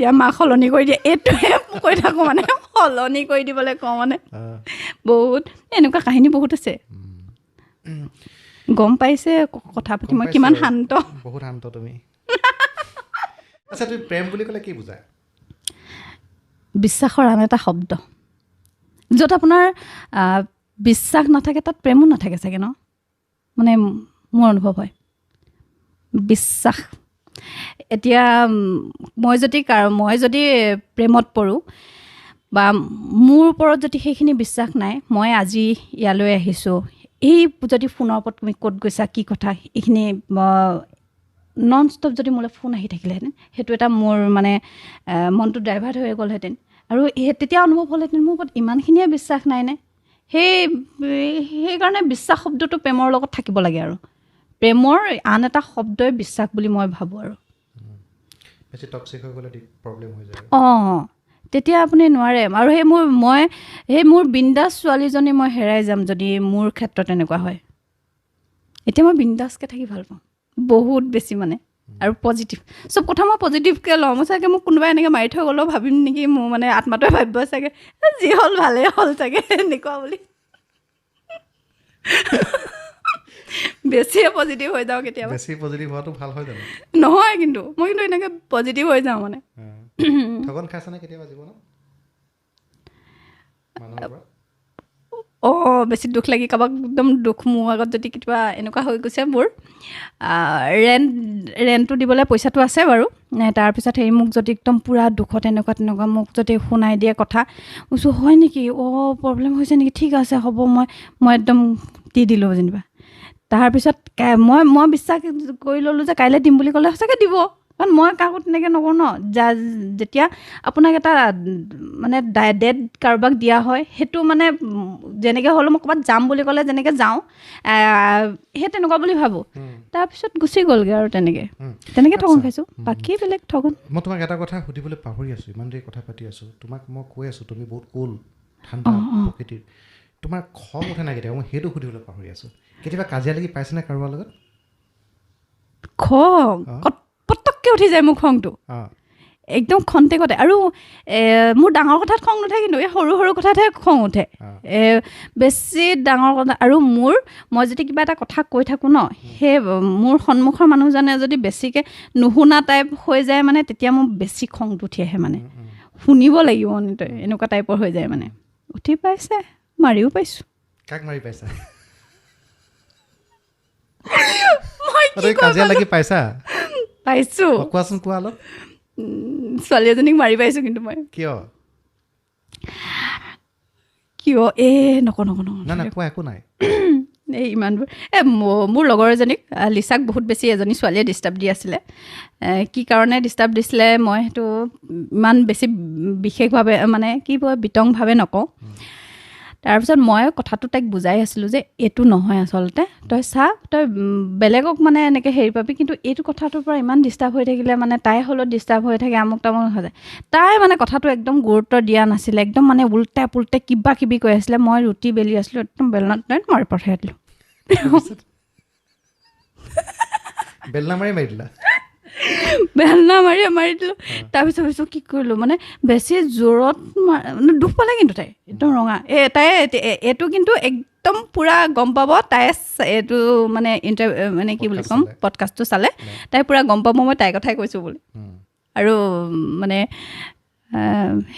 দিয়া এইটোৱে কৈ থাকোঁ, মানে সলনি কৰি দিবলৈ কওঁ। মানে বহুত এনেকুৱা কাহিনী বহুত আছে। গম পাইছে কথা পাতি মই কিমান শান্ত। বহুত শান্ত তুমি। আচ্ছা, তুমি প্ৰেম বুলি ক'লে কি বুজা? বিশ্বাসৰ আন এটা শব্দ। য'ত আপোনাৰ বিশ্বাস নাথাকে তাত প্ৰেমো নাথাকে চাগে ন, মানে মোৰ অনুভৱ হয়। বিশ্বাস, এতিয়া মই যদি প্ৰেমত পৰোঁ বা মোৰ ওপৰত যদি সেইখিনি বিশ্বাস নাই, মই আজি ইয়ালৈ আহিছোঁ, এই যদি ফোনৰ ওপৰত তুমি ক'ত গৈছা, কি কথা, এইখিনি নন ষ্টপ যদি মোলৈ ফোন আহি থাকিলেহেঁতেন, সেইটো এটা মোৰ মানে মনটো ডাইভাৰ্ট হৈ গ'লহেঁতেন। আৰু তেতিয়া অনুভৱ হ'লহেঁতেন মোৰ ওপৰত ইমানখিনিয়ে বিশ্বাস নাইনে। সেইকাৰণে বিশ্বাস শব্দটো প্ৰেমৰ লগত থাকিব লাগে। আৰু প্ৰেমৰ আন এটা শব্দই বিশ্বাস বুলি মই ভাবোঁ। আৰু তেতিয়া আপুনি নোৱাৰে। আৰু মোৰ বিন্দাছ ছোৱালীজনী মই হেৰাই যাম যদি মোৰ ক্ষেত্ৰত এনেকুৱা হয়। এতিয়া মই বিন্দাছকৈ থাকি ভাল পাওঁ বহুত বেছি মানে। আৰু পজিটিভ চব কথা মই পজিটিভকৈ লওঁ। মই চাগে মোক কোনোবাই এনেকৈ মাৰি থৈ গ'লেও ভাবিম নেকি, মোৰ মানে আত্মাটোৱে ভাবিব চাগে যি হ'ল ভালেই হ'ল চাগে এনেকুৱা বুলি। বেছিয়ে পজিটিভ হৈ যাওঁ কেতিয়াবা। বেছি পজিটিভ হোৱাটো ভাল হয় জানো? নহয়, কিন্তু মই এনেকৈ পজিটিভ হৈ যাওঁ মানে। ঠগন খাইছানে কেতিয়াবা জীৱনত? বেছি দুখ লাগি কাৰোবাক একদম দুখ মোৰ আগত যদি কেতিয়াবা এনেকুৱা হৈ গৈছে। মোৰ ৰেণ্টটো দিবলৈ পইচাটো আছে বাৰু। তাৰপিছত মোক যদি একদম পূৰা দুখত তেনেকুৱা মোক যদি শুনাই দিয়ে কথা, কৈছোঁ হয় নেকি, প্ৰব্লেম হৈছে নেকি, ঠিক আছে হ'ব, মই একদম দি দিলোঁ যেনিবা। তাৰপিছত মই বিশ্বাস কৰি ল'লোঁ যে কাইলৈ দিম বুলি ক'লে সঁচাকৈ দিব। কাৰণ মই কাকো তেনেকৈ নকৰোঁ ন। যেতিয়া আপোনাক এটা মানে ডেট কাৰোবাক দিয়া হয়, সেইটো মানে যেনেকৈ হ'লেও মই ক'ৰবাত যাম বুলি ক'লে যেনেকৈ যাওঁ, সেই তেনেকুৱা বুলি ভাবোঁ। তাৰপিছত গুচি গ'লগৈ আৰু তেনেকৈ ঠগন খাইছোঁ, বাকী বেলেগ ঠগন। মই তোমাক এটা কথা সুধিবলৈ পাহৰি আছোঁ, ইমান দেৰি কথা পাতি আছোঁ, তোমাক মই কৈ আছোঁ তুমি বহুত কুল, ঠাণ্ডা প্ৰকৃতিৰ, তোমাৰ খং উঠে নাই কেতিয়াবা? মই সেইটো সুধিবলৈ পাহৰি আছোঁ। কেতিয়াবা কাজিয়া লাগি পাইছেনে কাৰোবাৰ লগত? খং পটককৈ উঠি যায় মোৰ খংটো, একদম খন্তেকতে। আৰু মোৰ ডাঙৰ কথাত খং নুঠে, কিন্তু এই সৰু সৰু কথাতহে খং উঠে, বেছি ডাঙৰ কথা। আৰু মই যদি কিবা এটা কথা কৈ থাকোঁ ন, সেই মোৰ সন্মুখৰ মানুহজনে যদি বেছিকৈ নুশুনা টাইপ হৈ যায় মানে, তেতিয়া মোৰ বেছি খংটো উঠি আহে মানে, শুনিব লাগিব এনেকুৱা টাইপৰ হৈ যায় মানে। উঠি পাইছে, মাৰিও পাইছোঁ। কাক মাৰি পাইছা? কাজিয়া লাগি পাইছা? পাইছোঁ। কোৱাচোন, কোৱা অলপ। ছোৱালী এজনীক মাৰি পাইছোঁ, কিন্তু মই কিয় নকওঁ নাই কোৱা, একো নাই। এই ইমানবোৰ মোৰ লগৰ এজনীক, লিচাক বহুত বেছি এজনী ছোৱালীয়ে ডিষ্টাৰ্ব দি আছিলে। কি কাৰণে ডিষ্টাৰ্ব দিছিলে মই সেইটো ইমান বেছি বিশেষভাৱে মানে কি বিতংভাৱে নকওঁ। তাৰপিছত মই কথাটো তাইক বুজাই আছিলোঁ যে এইটো নহয় আচলতে, তই চা, তই বেলেগক মানে এনেকৈ হেৰি পাবি, কিন্তু এইটো কথাটোৰ পৰা ইমান ডিষ্টাৰ্ব হৈ থাকিলে মানে তাই হ'লেও ডিষ্টাৰ্ব হৈ থাকে, আমুক তামুক হৈ যায়। তাই মানে কথাটো একদম গুৰুত্ব দিয়া নাছিলে, একদম মানে উল্টা পুল্টা কিবা কিবি কৈ আছিলে। মই ৰুটি বেলি আছিলোঁ, একদম বেলনাত মাৰি পঠাই দিলোঁ। বেলনা মাৰি দিলা? বেলনা মাৰি দিলোঁ। তাৰপিছত ভাবিছোঁ কি কৰিলোঁ, মানে বেছি জোৰত মানে দুখ পালে কিন্তু তাই একদম ৰঙা। তাই এইটো কিন্তু একদম পূৰা গম পাব, তাই এইটো মানে মানে কি বুলি ক'ম, পডকাষ্টটো চালে তাই পূৰা গম পাব মই তাইৰ কথাই কৈছোঁ বুলি। আৰু মানে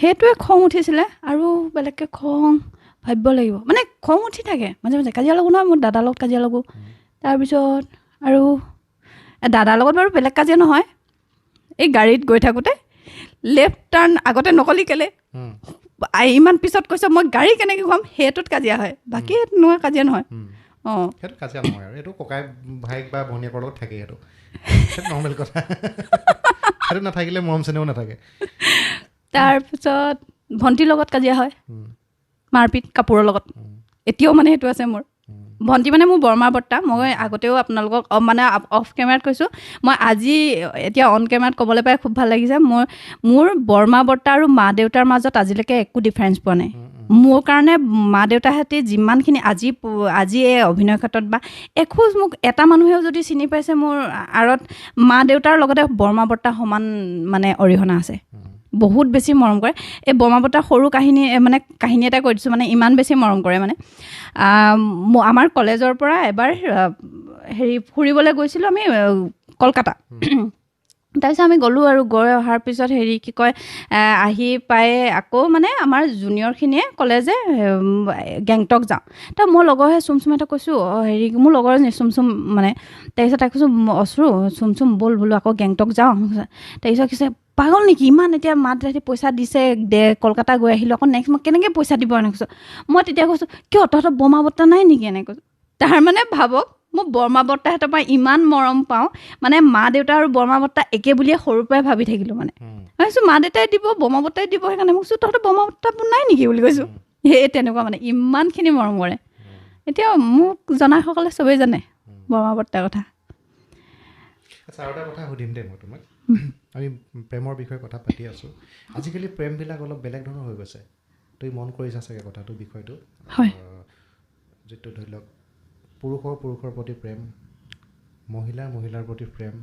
সেইটোৱে খং উঠিছিলে। আৰু বেলেগকৈ খং ভাবিব লাগিব, মানে খং উঠি থাকে মাজে মাজে। কাজিয়া লাগোঁ নহয়, মোৰ দাদাৰ লগত কাজিয়া লাগোঁ। তাৰপিছত আৰু দাদাৰ লগত বাৰু বেলেগ কাজিয়া নহয়, এই গাড়ীত গৈ থাকোঁতে লেফ্ট টাৰ্ণ আগতে নকলি কেলে, ইমান পিছত কৈছ, মই গাড়ী কেনেকৈ ঘূৰাম, সেইটোত কাজিয়া হয়। বাকী তেনেকুৱা কাজিয়া নহয়। সেইটো কাজিয়া নহয় আৰু এইটো ককাই ভাইক বা ভনীয়েকৰ লগত থাকেই, সেইটো নৰ্মেল কথা। সেইটো নাথাকিলে মৰম চেনেও নাথাকে। তাৰপিছত ভণ্টিৰ লগত কাজিয়া হয়, মাৰপিট কাপোৰৰ লগত। এতিয়াও মানে সেইটো আছে মোৰ। ভণ্টি মানে মোৰ বৰমা বৰ্তা। মই আগতেও আপোনালোকক মানে অফ কেমেৰাত কৈছোঁ, মই আজি এতিয়া অন কেমেৰাত ক'বলৈ পাই খুব ভাল লাগিছে। মোৰ বৰমা বৰ্তা আৰু মা দেউতাৰ মাজত আজিলৈকে একো ডিফাৰেঞ্চ পোৱা নাই। মোৰ কাৰণে মা দেউতাহঁতে যিমানখিনি আজি এই অভিনয় ক্ষেত্ৰত বা এখোজ মোক এটা মানুহেও যদি চিনি পাইছে, মোৰ আঁৰত মা দেউতাৰ লগতে বৰমা বৰ্তা সমান মানে অৰিহণা আছে। বহুত বেছি মৰম কৰে। এই বৰমা বৰ্তাৰ সৰু কাহিনী এটা কৈ দিছোঁ, মানে ইমান বেছি মৰম কৰে। মানে আমাৰ কলেজৰ পৰা এবাৰ ফুৰিবলৈ গৈছিলোঁ আমি কলকাতা। তাৰপিছত আমি গ'লোঁ, আৰু গৈ অহাৰ পিছত কি কয়, আহি পাই আকৌ মানে আমাৰ জুনিয়ৰখিনিয়ে ক'লে যে গেংটক যাওঁ। তাৰ মোৰ লগৰহে চুম এটা কৈছোঁ, মোৰ লগৰ চুম মানে। তাৰপিছত তাই কৈছোঁ, অশ্ৰু চুম ব'ল বোলো আকৌ গেংটক যাওঁ। তাৰপিছত কৈছে, পাগল নেকি, ইমান এতিয়া মা দেউতাই পইচা দিছে, কলকাতা গৈ আহিলোঁ, আকৌ নেক্সট মই কেনেকৈ পইচা দিব এনেকৈ কৈছোঁ। মই তেতিয়া কৈছোঁ, কিয় তহঁতৰ বৰমা বৰ্তা নাই নেকি এনেকৈ কৈছোঁ। তাৰ মানে ভাবক, মই বৰমা বৰ্তাহঁতৰ পৰা ইমান মৰম পাওঁ, মানে মা দেউতা আৰু বৰমা বৰ্তা একে বুলিয়ে সৰুৰ পৰাই ভাবি থাকিলোঁ। মানে ভাবিছোঁ মা দেউতাই দিব, বৰমা বৰ্তাই দিব, সেইকাৰণে মই কৈছোঁ তহঁতৰ বৰমা বৰ্তাবোৰ নাই নেকি বুলি কৈছোঁ। সেই তেনেকুৱা মানে ইমানখিনি মৰম কৰে। এতিয়া মোক জনাসকলে চবেই জানে বৰমা বৰ্তাৰ কথা। আচ্ছা, আৰু এটা কথা সুধিম দেই মই তোমাক। আমি প্ৰেমৰ বিষয়ে কথা পাতি আছোঁ। আজিকালি প্ৰেমবিলাক অলপ বেলেগ ধৰণৰ হৈ গৈছে। তুমি মন কৰিছা চাগে কথাটো, বিষয়টো। হয়। যিটো ধৰি লওক পুৰুষৰ প্ৰতি প্ৰেম, মহিলাৰ প্ৰতি প্ৰেম,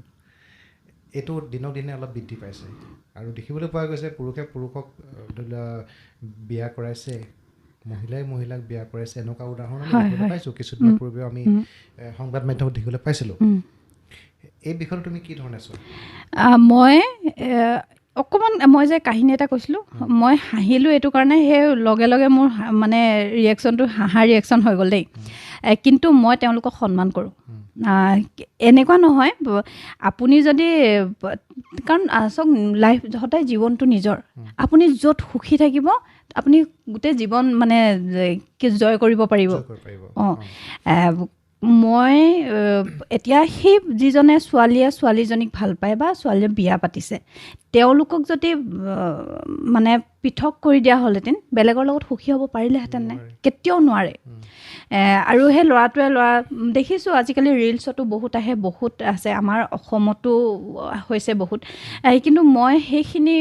এইটো দিনক দিনে অলপ বৃদ্ধি পাইছে। আৰু দেখিবলৈ পোৱা গৈছে পুৰুষক ধৰি লোৱা বিয়া কৰাইছে, মহিলাক বিয়া কৰাইছে, এনেকুৱা উদাহৰণ আমি দেখিবলৈ পাইছোঁ। কিছুদিনৰ পূৰ্বেও আমি সংবাদ মাধ্যমত দেখিবলৈ পাইছিলোঁ। এই বিষয়টো তুমি কি ধৰণে চোৱা? মই অকণমান মই যে কাহিনী এটা কৈছিলোঁ, মই হাঁহিলোঁ এইটো কাৰণে, সেই লগে লগে মোৰ মানে ৰিয়েকশ্যনটো হাঁহাৰ ৰিয়েকশ্যন হৈ গ'ল দেই। কিন্তু মই তেওঁলোকক সন্মান কৰোঁ। এনেকুৱা নহয়, আপুনি যদি, কাৰণ চাওক, লাইফ সদায় জীৱনটো নিজৰ। আপুনি য'ত সুখী থাকিব, আপুনি গোটেই জীৱন মানে জয় কৰিব পাৰিব। মই এতিয়া সেই যিজনে ছোৱালীজনীক ভাল পায় বা ছোৱালীয়ে বিয়া পাতিছে তেওঁলোকক যদি মানে পৃথক কৰি দিয়া হ'লহেঁতেন বেলেগৰ লগত সুখী হ'ব পাৰিলেহেঁতেন নে কেতিয়াও নোৱাৰে আৰু সেই ল'ৰা দেখিছোঁ আজিকালি ৰিলচতো বহুত আহে বহুত আছে আমাৰ অসমতো হৈছে বহুত কিন্তু মই সেইখিনি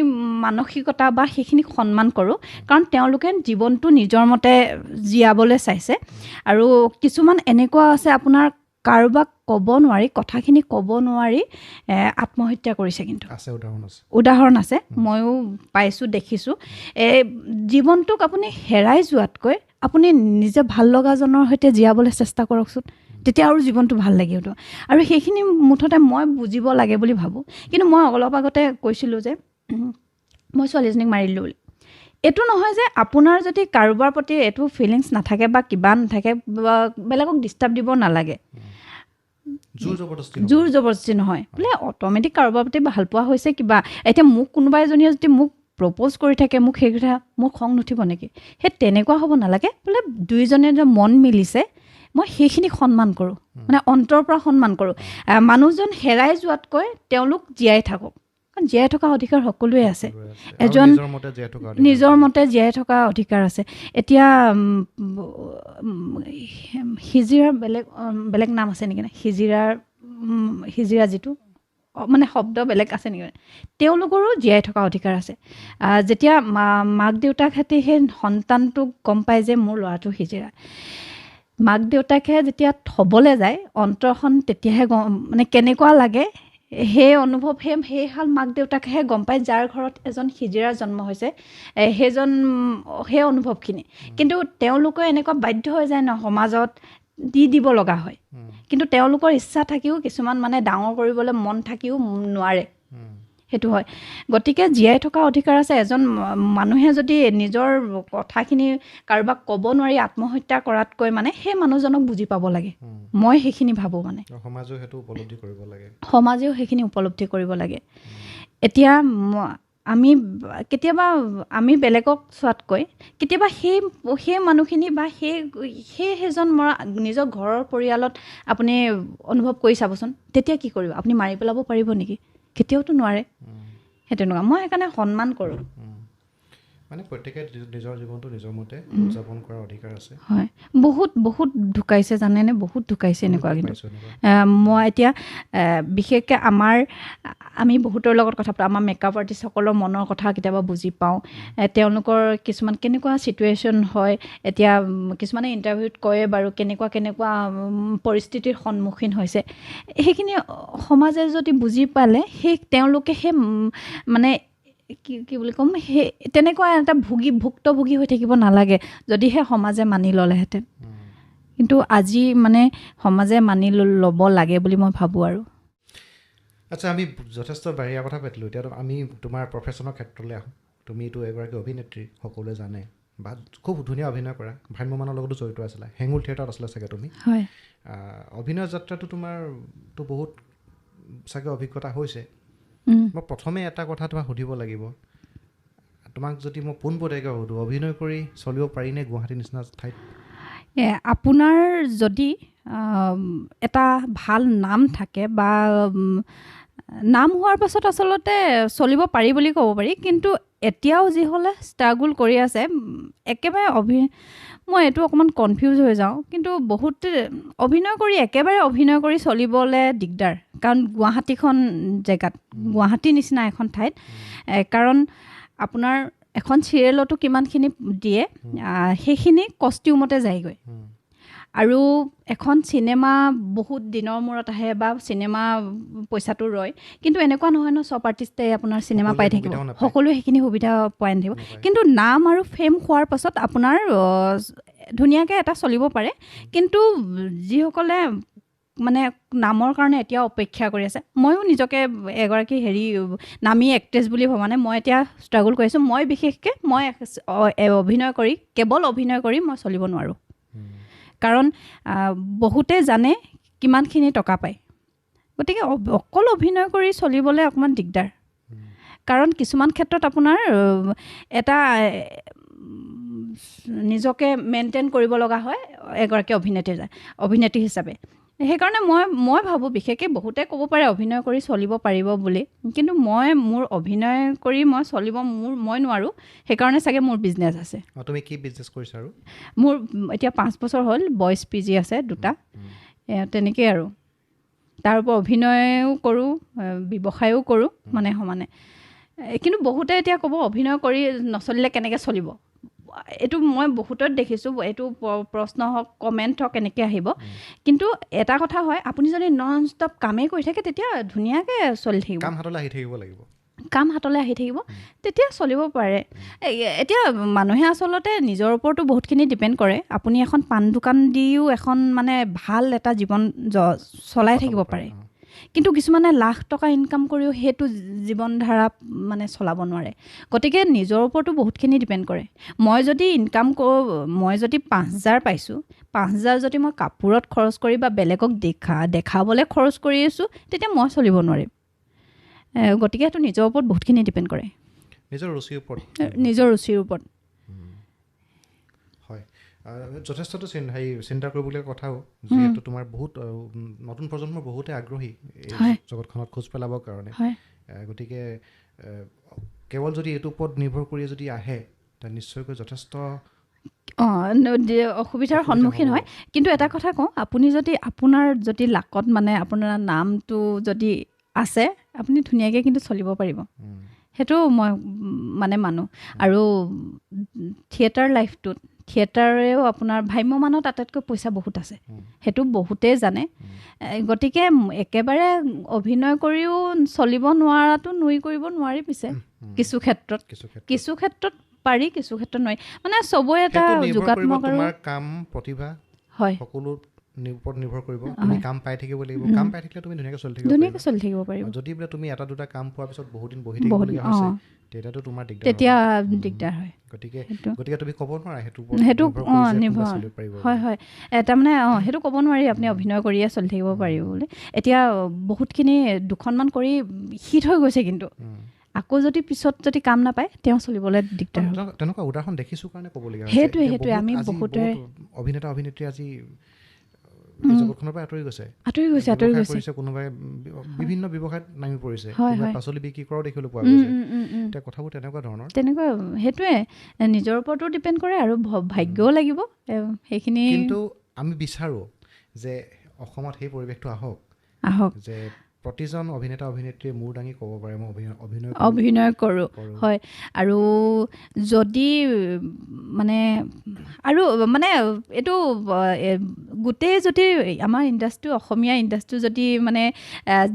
মানসিকতা বা সেইখিনিক সন্মান কৰোঁ কাৰণ তেওঁলোকে জীৱনটো নিজৰ মতে জীয়াবলৈ চাইছে আৰু কিছুমান এনেকুৱা আছে আপোনাৰ কাৰোবাক ক'ব নোৱাৰি কথাখিনি ক'ব নোৱাৰি আত্মহত্যা কৰিছে কিন্তু উদাহৰণ আছে ময়ো পাইছোঁ দেখিছোঁ জীৱনটোক আপুনি হেৰাই যোৱাতকৈ আপুনি নিজে ভাল লগাজনৰ সৈতে জীয়াবলৈ চেষ্টা কৰকচোন তেতিয়া আৰু জীৱনটো ভাল লাগিব আৰু সেইখিনি মুঠতে মই বুজিব লাগে বুলি ভাবোঁ কিন্তু মই অলপ আগতে কৈছিলোঁ যে মই ছোৱালীজনীক মাৰিলোঁ বুলি এইটো নহয় যে আপোনাৰ যদি কাৰোবাৰ প্ৰতি এইটো ফিলিংছ নাথাকে বা কিবা নাথাকে বা বেলেগক ডিষ্টাৰ্ব দিব নালাগে জোৰ জবৰদস্তি নহয় বোলে অট'মেটিক কাৰোবাৰ প্ৰতি ভাল পোৱা হৈছে কিবা এতিয়া মোক কোনোবা এজনীয়ে যদি মোক প্ৰপ'জ কৰি থাকে মোক সেই কথা মোৰ খং নুঠিব নেকি সেই তেনেকুৱা হ'ব নালাগে বোলে দুইজনে যে মন মিলিছে মই সেইখিনি সন্মান কৰোঁ মানে অন্তৰৰ পৰা সন্মান কৰোঁ মানুহজন হেৰাই যোৱাতকৈ তেওঁলোক জীয়াই থাকক কাৰণ জীয়াই থকা অধিকাৰ সকলোৱে আছে এজন নিজৰ মতে জীয়াই থকা অধিকাৰ আছে এতিয়া হিজিৰাৰ বেলেগ নাম আছে নেকি হিজিৰা যিটো মানে শব্দ বেলেগ আছে নেকি তেওঁলোকৰো জীয়াই থকা অধিকাৰ আছে যেতিয়া মাক দেউতাকহঁতে সেই সন্তানটোক গম পায় যে মোৰ ল'ৰাটো হিজিৰা মাক দেউতাকে যেতিয়া থ'বলৈ যায় অন্তৰখন তেতিয়াহে মানে কেনেকুৱা লাগে সেই অনুভৱ সেইহাল মাক দেউতাকেহে গম পায় যাৰ ঘৰত এজন হিজিৰাৰ জন্ম হৈছে সেই অনুভৱখিনি কিন্তু তেওঁলোকে এনেকুৱা বাধ্য হৈ যায় ন সমাজত দিব লগা হয় কিন্তু তেওঁলোকৰ ইচ্ছা থাকিও কিছুমান মানে ডাঙৰ কৰিবলৈ মন থাকিও নোৱাৰে সেইটো হয় গতিকে জীয়াই থকা অধিকাৰ আছে এজন মানুহে যদি নিজৰ কথাখিনি কাৰোবাক ক'ব নোৱাৰি আত্মহত্যা কৰাতকৈ মানে সেই মানুহজনক বুজি পাব লাগে মই সেইখিনি ভাবোঁ মানে সমাজেও সেইখিনি উপলব্ধি কৰিব লাগে এতিয়া কেতিয়াবা আমি বেলেগক চোৱাতকৈ কেতিয়াবা সেই মানুহখিনি বা সেইজন মৰা নিজৰ ঘৰৰ পৰিয়ালত আপুনি অনুভৱ কৰি চাবচোন তেতিয়া কি কৰিব আপুনি মাৰি পেলাব পাৰিব নেকি কেতিয়াওতো নোৱাৰে সেই তেনেকুৱা মই সেইকাৰণে সন্মান কৰোঁ মানে প্ৰত্যেকে নিজৰ জীৱনটো নিজৰ মতে উদযাপন কৰাৰ অধিকাৰ আছে হয় বহুত ঢুকাইছে জানেনে বহুত ঢুকাইছে এনেকুৱা কিন্তু মই এতিয়া বিশেষকৈ আমি বহুতৰ লগত কথা পাতোঁ আমাৰ মেকআপ আৰ্টিষ্টসকলৰ মনৰ কথা কেতিয়াবা বুজি পাওঁ তেওঁলোকৰ কিছুমান কেনেকুৱা ছিটুৱেশ্যন হয় এতিয়া কিছুমানে ইণ্টাৰভিউত কয় বাৰু কেনেকুৱা পৰিস্থিতিৰ সন্মুখীন হৈছে সেইখিনি সমাজে যদি বুজি পালে তেওঁলোকে সেই মানে কি বুলি ক'ম সেই তেনেকুৱা এটা ভুক্তভোগী হৈ থাকিব নালাগে যদিহে সমাজে মানি ল'লেহেঁতেন কিন্তু আজি মানে সমাজে মানি ল'ব লাগে বুলি মই ভাবোঁ আৰু আচ্ছা আমি যথেষ্ট বাহিৰা কথা পাতিলোঁ এতিয়া আমি তোমাৰ প্ৰফেশ্যনৰ ক্ষেত্ৰলৈ আহোঁ তুমিতো এগৰাকী অভিনেত্ৰী সকলোৱে জানে বা খুব ধুনীয়া অভিনয় কৰা ভ্ৰাম্যমানৰ লগতো জড়িত আছিলা হেঙুল থিয়েটাৰত আছিলে চাগে তুমি হয় অভিনয় যাত্ৰাটো তোমাৰতো বহুত চাগে অভিজ্ঞতা হৈছে মই প্ৰথমে এটা কথা তোমাক সুধিব লাগিব তোমাক যদি মই পোনপটীয়াকৈ সুধোঁ অভিনয় কৰি চলিব পাৰিনে গুৱাহাটীৰ নিচিনা ঠাইত আপোনাৰ যদি এটা ভাল নাম থাকে বা নাম হোৱাৰ পাছত আচলতে চলিব পাৰি বুলি ক'ব পাৰি কিন্তু এতিয়াও যিসকলে ষ্ট্ৰাগল কৰি আছে একেবাৰে মই এইটো অকণমান কনফিউজ হৈ যাওঁ কিন্তু বহুত একেবাৰে অভিনয় কৰি চলিবলৈ দিগদাৰ কাৰণ গুৱাহাটীখন জেগাত গুৱাহাটীৰ নিচিনা এখন ঠাইত কাৰণ আপোনাৰ এখন চিৰিয়েলতো কিমানখিনি দিয়ে সেইখিনি কষ্টিউমতে যায়গৈ আৰু এখন চিনেমা বহুত দিনৰ মূৰত আহে বা চিনেমা পইচাটো ৰয় কিন্তু এনেকুৱা নহয় ন চব আৰ্টিষ্টে আপোনাৰ চিনেমা পাই থাকিব সকলোৱে সেইখিনি সুবিধা পাই নাথাকিব কিন্তু নাম আৰু ফেম হোৱাৰ পাছত আপোনাৰ ধুনীয়াকৈ এটা চলিব পাৰে কিন্তু যিসকলে মানে নামৰ কাৰণে এতিয়া অপেক্ষা কৰি আছে ময়ো নিজকে এগৰাকী নামী এক্ট্ৰেছ বুলি ভবা নাই মই এতিয়া ষ্ট্ৰাগল কৰি আছোঁ মই বিশেষকৈ কেৱল অভিনয় কৰি মই চলিব নোৱাৰোঁ কাৰণ বহুতে জানে কিমানখিনি টকা পায় গতিকে অকল অভিনয় কৰি চলিবলৈ অকণমান দিগদাৰ কাৰণ কিছুমান ক্ষেত্ৰত আপোনাৰ এটা নিজকে মেইনটেইন কৰিব লগা হয় এগৰাকী অভিনেত্ৰী হিচাপে। সেইকাৰণে মই ভাবোঁ, বিশেষকৈ বহুতে ক'ব পাৰে অভিনয় কৰি চলিব পাৰিব বুলি, কিন্তু মোৰ অভিনয় কৰি মই চলিব মই নোৱাৰোঁ। সেইকাৰণে চাগে মোৰ বিজনেছ আছে। তুমি কি বিজনেছ কৰিছা? আৰু মোৰ এতিয়া 5 বছৰ হ'ল বইজ PG আছে 2টা, তেনেকেই আৰু তাৰ ওপৰত অভিনয়ো কৰোঁ, ব্যৱসায়ো কৰোঁ মানে সমানে। কিন্তু বহুতে এতিয়া ক'ব অভিনয় কৰি নচলিলে কেনেকৈ চলিব। এইটো মই বহুতত দেখিছোঁ, এইটো প্ৰশ্ন হওক কমেণ্ট হওক এনেকৈ আহিব। কিন্তু এটা কথা হয়, আপুনি যদি নন ষ্টপ কামেই কৰি থাকে তেতিয়া ধুনীয়াকৈ চলি থাকিব। কাম হাতলৈ আহি থাকিব লাগিব, তেতিয়া চলিব পাৰে। এতিয়া মানুহে আচলতে নিজৰ ওপৰতো বহুতখিনি ডিপেণ্ড কৰে। আপুনি এখন পাণ দোকান দিও এখন মানে ভাল এটা জীৱন চলাই থাকিব পাৰে, কিন্তু কিছুমানে লাখ টকা ইনকাম কৰিও সেইটো জীৱন ধাৰা মানে চলাব নোৱাৰে। গতিকে নিজৰ ওপৰতো বহুতখিনি ডিপেণ্ড কৰে। মই যদি ইনকাম কৰোঁ, মই যদি 5,000 পাইছোঁ, 5,000 যদি মই কাপোৰত খৰচ কৰি বা বেলেগক দেখাবলৈ খৰচ কৰি আছোঁ, তেতিয়া মই চলিব নোৱাৰিম। গতিকে সেইটো নিজৰ ওপৰত বহুতখিনি ডিপেণ্ড কৰে, নিজৰ ৰুচিৰ ওপৰত। হয়, যথেষ্টটো চিন্তা কৰিবলগীয়া কথাও, যিহেতু তোমাৰ বহুত নতুন প্ৰজন্মৰ বহুতে আগ্ৰহী এই জগতখনত খোজ পেলাবৰ কাৰণে। গতিকে কেৱল যদি এইটোৰ ওপৰত নিৰ্ভৰ কৰি যদি আহে, তেতিয়া নিশ্চয়কৈ যথেষ্ট অসুবিধাৰ সন্মুখীন হয়। কিন্তু এটা কথা কওঁ, আপুনি যদি আপোনাৰ যদি লাকত মানে আপোনাৰ নামটো যদি আছে, আপুনি ধুনীয়াকৈ কিন্তু চলিব পাৰিব। সেইটো মই মানে মানো। আৰু থিয়েটাৰেও আপোনাৰ ভ্ৰাম্যমানত আটাইতকৈ পইচা বহুত আছে, সেইটো বহুতেই জানে। গতিকে একেবাৰে অভিনয় কৰিও চলিব নোৱাৰাটো নুই কৰিব নোৱাৰি। পিছে কিছু ক্ষেত্ৰত পাৰি, কিছু ক্ষেত্ৰত নোৱাৰি। মানে চবৰে এটা যোগাত্মক আৰু কাম প্ৰতিভা হয় সকলো ওপৰত নিৰ্ভৰ কৰিব। তুমি কাম পাই থাকিব লাগিব, কাম পাই থাকিলে তুমি ধুনীয়াকৈ চলি থাকিব পাৰিবা। যদি বোলে তুমি এটা দুটা কাম পোৱাৰ পিছত বহুত দিন বহি থাকিবলগীয়া হৈছে, তেতিয়াতো তোমাৰ দিগদাৰ হয়। গতিকে তুমি ক'ব নোৱাৰা সেইটো নিৰ্ভৰ হয়। তাৰমানে সেইটো ক'ব নোৱাৰি আপুনি অভিনয় কৰিয়ে চলি থাকিব পাৰিব বুলি। এতিয়া বহুতখিনি দুখনমান কৰি হিট হৈ গৈছে, কিন্তু আকৌ যদি পিছত যদি কাম নাপায় তেওঁ চলিবলৈ দিগদাৰ হয়। তেনেকুৱা উদাহৰণ দেখিছোঁ কাৰণে ক'বলগীয়া হৈছে। সেইটোৱে আমি বহুতে অভিনেতা অভিনেত্ৰী আজি জগতখনৰ পৰা আঁতৰি গৈছে, কোনোবাই বিভিন্ন ব্যৱসায়ত নামি পৰিছে, পাচলি বিক্ৰী কৰাও দেখিবলৈ পোৱা গৈছে। এতিয়া কথাবোৰ তেনেকুৱা সেইটোৱে নিজৰ ওপৰতো ডিপেণ্ড কৰে আৰু ভাগ্যও লাগিব সেইখিনি। কিন্তু আমি বিচাৰোঁ যে অসমত সেই পৰিৱেশটো আহক, যে প্ৰতিজন অভিনেতা অভিনেত্ৰীয়ে মূৰ দাঙি ক'ব পাৰে মই অভিনয় কৰোঁ। হয়, আৰু যদি মানে এইটো গোটেই যদি আমাৰ অসমীয়া ইণ্ডাষ্ট্ৰি যদি মানে